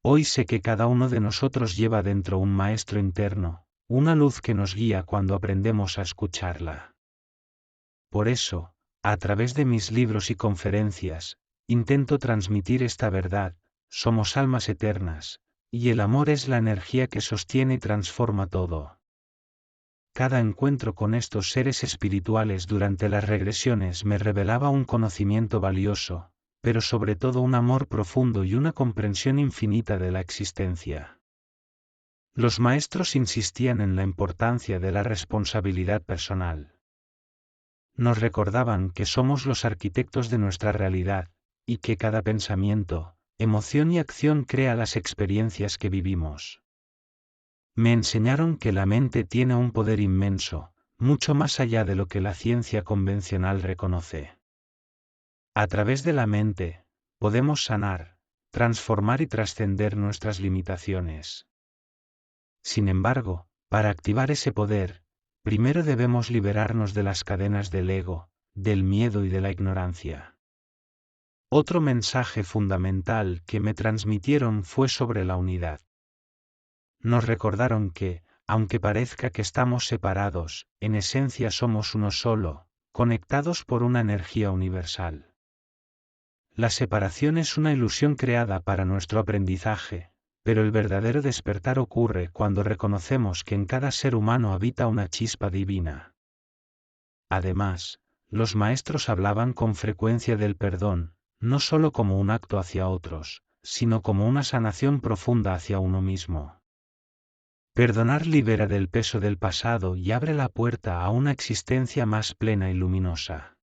Hoy sé que cada uno de nosotros lleva dentro un maestro interno, una luz que nos guía cuando aprendemos a escucharla. Por eso, a través de mis libros y conferencias, intento transmitir esta verdad: somos almas eternas, y el amor es la energía que sostiene y transforma todo. Cada encuentro con estos seres espirituales durante las regresiones me revelaba un conocimiento valioso, pero sobre todo un amor profundo y una comprensión infinita de la existencia. Los maestros insistían en la importancia de la responsabilidad personal. Nos recordaban que somos los arquitectos de nuestra realidad, y que cada pensamiento, emoción y acción crea las experiencias que vivimos. Me enseñaron que la mente tiene un poder inmenso, mucho más allá de lo que la ciencia convencional reconoce. A través de la mente, podemos sanar, transformar y trascender nuestras limitaciones. Sin embargo, para activar ese poder, primero debemos liberarnos de las cadenas del ego, del miedo y de la ignorancia. Otro mensaje fundamental que me transmitieron fue sobre la unidad. Nos recordaron que, aunque parezca que estamos separados, en esencia somos uno solo, conectados por una energía universal. La separación es una ilusión creada para nuestro aprendizaje, pero el verdadero despertar ocurre cuando reconocemos que en cada ser humano habita una chispa divina. Además, los maestros hablaban con frecuencia del perdón, no solo como un acto hacia otros, sino como una sanación profunda hacia uno mismo. Perdonar libera del peso del pasado y abre la puerta a una existencia más plena y luminosa.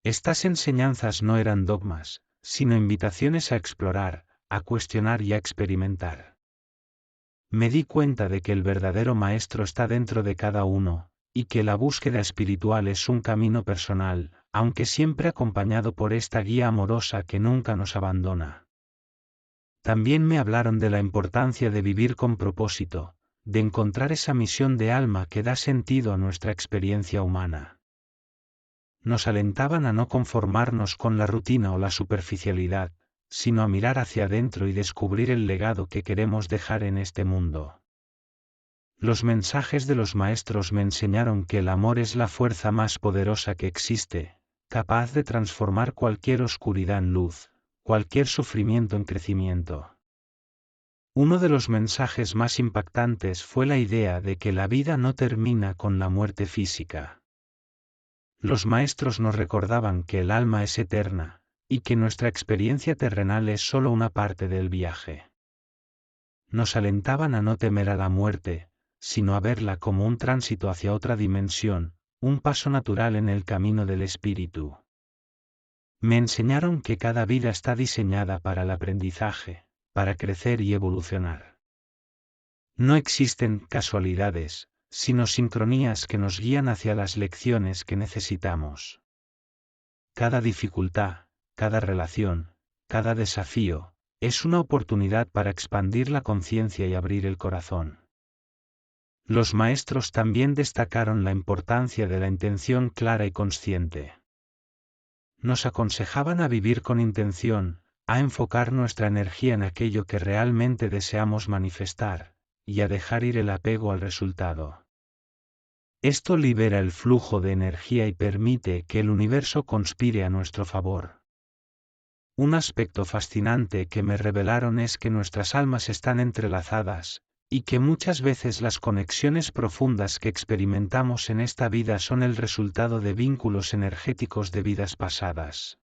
Estas enseñanzas no eran dogmas, sino invitaciones a explorar, a cuestionar y a experimentar. Me di cuenta de que el verdadero maestro está dentro de cada uno, y que la búsqueda espiritual es un camino personal, aunque siempre acompañado por esta guía amorosa que nunca nos abandona. También me hablaron de la importancia de vivir con propósito, de encontrar esa misión de alma que da sentido a nuestra experiencia humana. Nos alentaban a no conformarnos con la rutina o la superficialidad, sino a mirar hacia adentro y descubrir el legado que queremos dejar en este mundo. Los mensajes de los maestros me enseñaron que el amor es la fuerza más poderosa que existe, capaz de transformar cualquier oscuridad en luz, cualquier sufrimiento en crecimiento. Uno de los mensajes más impactantes fue la idea de que la vida no termina con la muerte física. Los maestros nos recordaban que el alma es eterna, y que nuestra experiencia terrenal es solo una parte del viaje. Nos alentaban a no temer a la muerte, sino a verla como un tránsito hacia otra dimensión, un paso natural en el camino del espíritu. Me enseñaron que cada vida está diseñada para el aprendizaje, para crecer y evolucionar. No existen casualidades, sino sincronías que nos guían hacia las lecciones que necesitamos. Cada dificultad, cada relación, cada desafío, es una oportunidad para expandir la conciencia y abrir el corazón. Los maestros también destacaron la importancia de la intención clara y consciente. Nos aconsejaban a vivir con intención, a enfocar nuestra energía en aquello que realmente deseamos manifestar, y a dejar ir el apego al resultado. Esto libera el flujo de energía y permite que el universo conspire a nuestro favor. Un aspecto fascinante que me revelaron es que nuestras almas están entrelazadas, y que muchas veces las conexiones profundas que experimentamos en esta vida son el resultado de vínculos energéticos de vidas pasadas.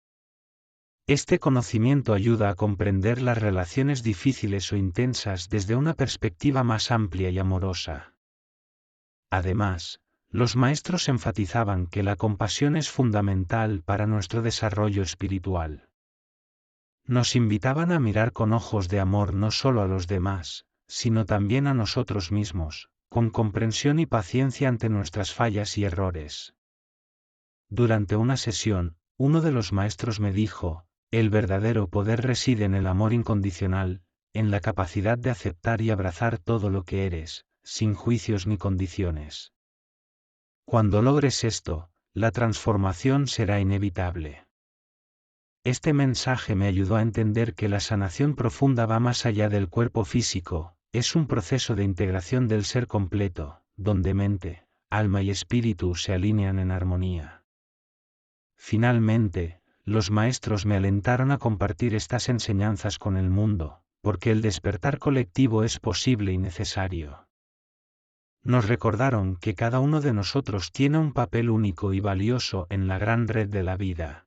Este conocimiento ayuda a comprender las relaciones difíciles o intensas desde una perspectiva más amplia y amorosa. Además, los maestros enfatizaban que la compasión es fundamental para nuestro desarrollo espiritual. Nos invitaban a mirar con ojos de amor no solo a los demás, sino también a nosotros mismos, con comprensión y paciencia ante nuestras fallas y errores. Durante una sesión, uno de los maestros me dijo, el verdadero poder reside en el amor incondicional, en la capacidad de aceptar y abrazar todo lo que eres, sin juicios ni condiciones. Cuando logres esto, la transformación será inevitable. Este mensaje me ayudó a entender que la sanación profunda va más allá del cuerpo físico, es un proceso de integración del ser completo, donde mente, alma y espíritu se alinean en armonía. Finalmente, los maestros me alentaron a compartir estas enseñanzas con el mundo, porque el despertar colectivo es posible y necesario. Nos recordaron que cada uno de nosotros tiene un papel único y valioso en la gran red de la vida.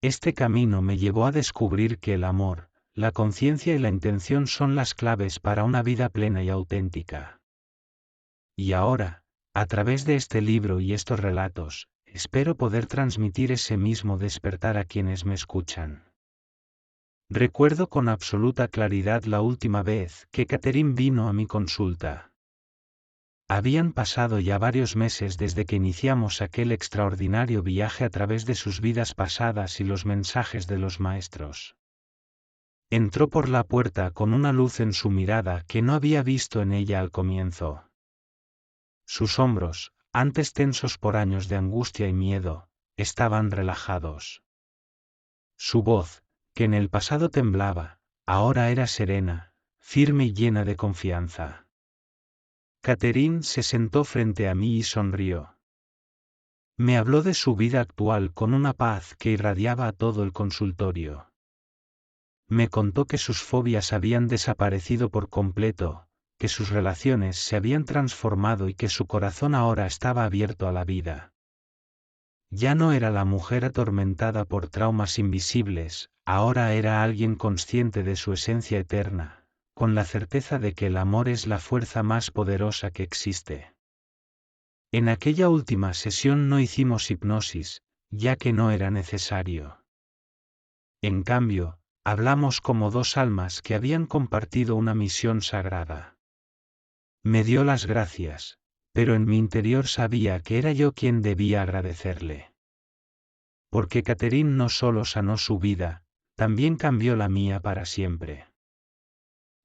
Este camino me llevó a descubrir que el amor, la conciencia y la intención son las claves para una vida plena y auténtica. Y ahora, a través de este libro y estos relatos, espero poder transmitir ese mismo despertar a quienes me escuchan. Recuerdo con absoluta claridad la última vez que Catherine vino a mi consulta. Habían pasado ya varios meses desde que iniciamos aquel extraordinario viaje a través de sus vidas pasadas y los mensajes de los maestros. Entró por la puerta con una luz en su mirada que no había visto en ella al comienzo. Sus hombros, antes tensos por años de angustia y miedo, estaban relajados. Su voz, que en el pasado temblaba, ahora era serena, firme y llena de confianza. Catherine se sentó frente a mí y sonrió. Me habló de su vida actual con una paz que irradiaba a todo el consultorio. Me contó que sus fobias habían desaparecido por completo, que sus relaciones se habían transformado y que su corazón ahora estaba abierto a la vida. Ya no era la mujer atormentada por traumas invisibles, ahora era alguien consciente de su esencia eterna, con la certeza de que el amor es la fuerza más poderosa que existe. En aquella última sesión no hicimos hipnosis, ya que no era necesario. En cambio, hablamos como dos almas que habían compartido una misión sagrada. Me dio las gracias, pero en mi interior sabía que era yo quien debía agradecerle. Porque Catherine no solo sanó su vida, también cambió la mía para siempre.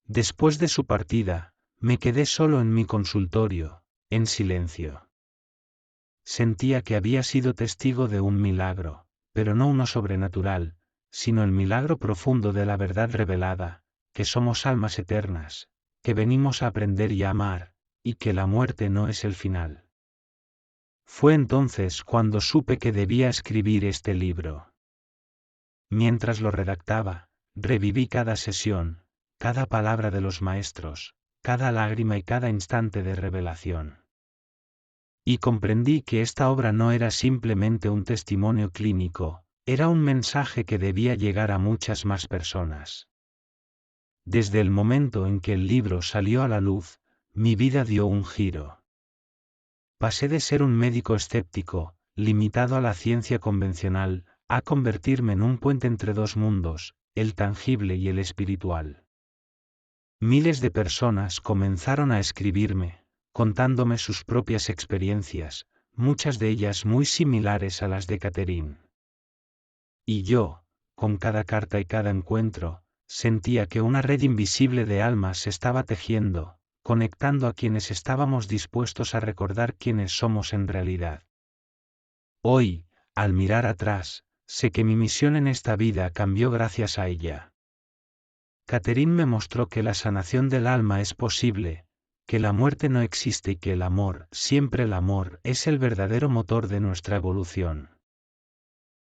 Después de su partida, me quedé solo en mi consultorio, en silencio. Sentía que había sido testigo de un milagro, pero no uno sobrenatural, sino el milagro profundo de la verdad revelada, que somos almas eternas, que venimos a aprender y a amar, y que la muerte no es el final. Fue entonces cuando supe que debía escribir este libro. Mientras lo redactaba, reviví cada sesión, cada palabra de los maestros, cada lágrima y cada instante de revelación. Y comprendí que esta obra no era simplemente un testimonio clínico, era un mensaje que debía llegar a muchas más personas. Desde el momento en que el libro salió a la luz, mi vida dio un giro. Pasé de ser un médico escéptico, limitado a la ciencia convencional, a convertirme en un puente entre dos mundos, el tangible y el espiritual. Miles de personas comenzaron a escribirme, contándome sus propias experiencias, muchas de ellas muy similares a las de Catherine. Y yo, con cada carta y cada encuentro, sentía que una red invisible de almas se estaba tejiendo, conectando a quienes estábamos dispuestos a recordar quiénes somos en realidad. Hoy, al mirar atrás, sé que mi misión en esta vida cambió gracias a ella. Catherine me mostró que la sanación del alma es posible, que la muerte no existe y que el amor, siempre el amor, es el verdadero motor de nuestra evolución.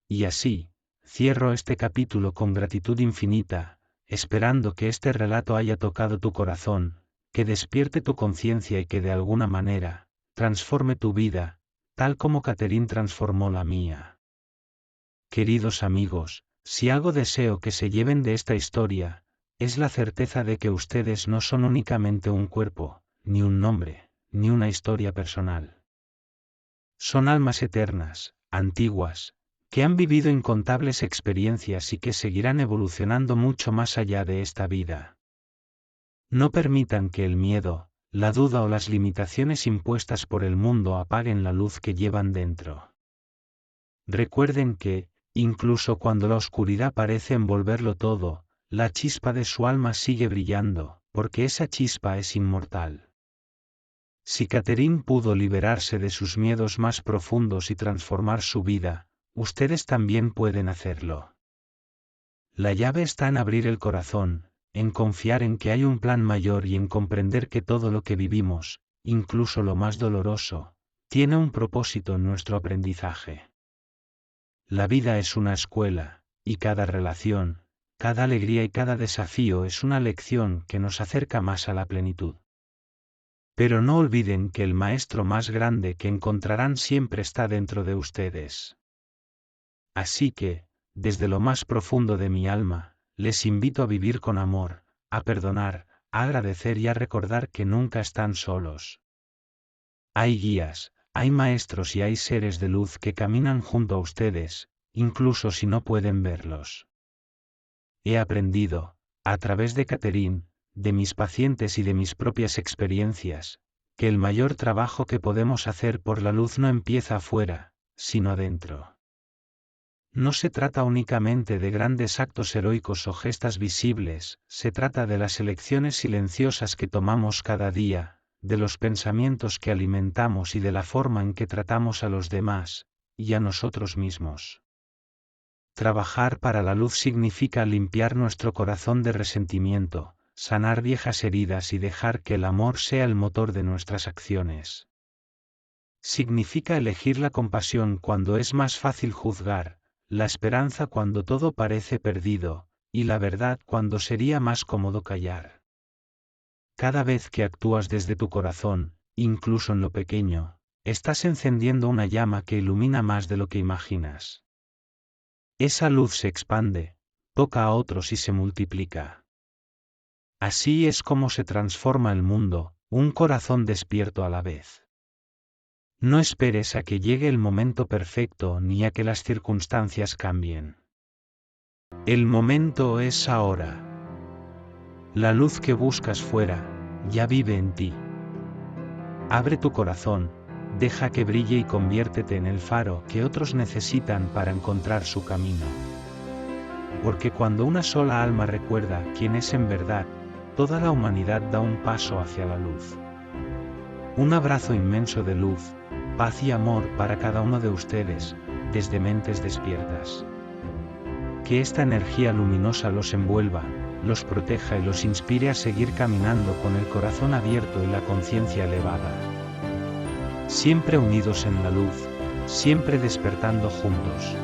Y así, cierro este capítulo con gratitud infinita, esperando que este relato haya tocado tu corazón, que despierte tu conciencia y que de alguna manera, transforme tu vida, tal como Catherine transformó la mía. Queridos amigos, si algo deseo que se lleven de esta historia, es la certeza de que ustedes no son únicamente un cuerpo, ni un nombre, ni una historia personal. Son almas eternas, antiguas, que han vivido incontables experiencias y que seguirán evolucionando mucho más allá de esta vida. No permitan que el miedo, la duda o las limitaciones impuestas por el mundo apaguen la luz que llevan dentro. Recuerden que, incluso cuando la oscuridad parece envolverlo todo, la chispa de su alma sigue brillando, porque esa chispa es inmortal. Si Catherine pudo liberarse de sus miedos más profundos y transformar su vida, ustedes también pueden hacerlo. La llave está en abrir el corazón, en confiar en que hay un plan mayor y en comprender que todo lo que vivimos, incluso lo más doloroso, tiene un propósito en nuestro aprendizaje. La vida es una escuela, y cada relación, cada alegría y cada desafío es una lección que nos acerca más a la plenitud. Pero no olviden que el maestro más grande que encontrarán siempre está dentro de ustedes. Así que, desde lo más profundo de mi alma, les invito a vivir con amor, a perdonar, a agradecer y a recordar que nunca están solos. Hay guías, hay maestros y hay seres de luz que caminan junto a ustedes, incluso si no pueden verlos. He aprendido, a través de Catherine, de mis pacientes y de mis propias experiencias, que el mayor trabajo que podemos hacer por la luz no empieza afuera, sino adentro. No se trata únicamente de grandes actos heroicos o gestas visibles, se trata de las elecciones silenciosas que tomamos cada día, de los pensamientos que alimentamos y de la forma en que tratamos a los demás, y a nosotros mismos. Trabajar para la luz significa limpiar nuestro corazón de resentimiento, sanar viejas heridas y dejar que el amor sea el motor de nuestras acciones. Significa elegir la compasión cuando es más fácil juzgar, la esperanza cuando todo parece perdido, y la verdad cuando sería más cómodo callar. Cada vez que actúas desde tu corazón, incluso en lo pequeño, estás encendiendo una llama que ilumina más de lo que imaginas. Esa luz se expande, toca a otros y se multiplica. Así es como se transforma el mundo, un corazón despierto a la vez. No esperes a que llegue el momento perfecto ni a que las circunstancias cambien. El momento es ahora. La luz que buscas fuera, ya vive en ti. Abre tu corazón, deja que brille y conviértete en el faro que otros necesitan para encontrar su camino. Porque cuando una sola alma recuerda quién es en verdad, toda la humanidad da un paso hacia la luz. Un abrazo inmenso de luz, paz y amor para cada uno de ustedes, desde Mentes Despiertas. Que esta energía luminosa los envuelva, los proteja y los inspire a seguir caminando con el corazón abierto y la conciencia elevada. Siempre unidos en la luz, siempre despertando juntos.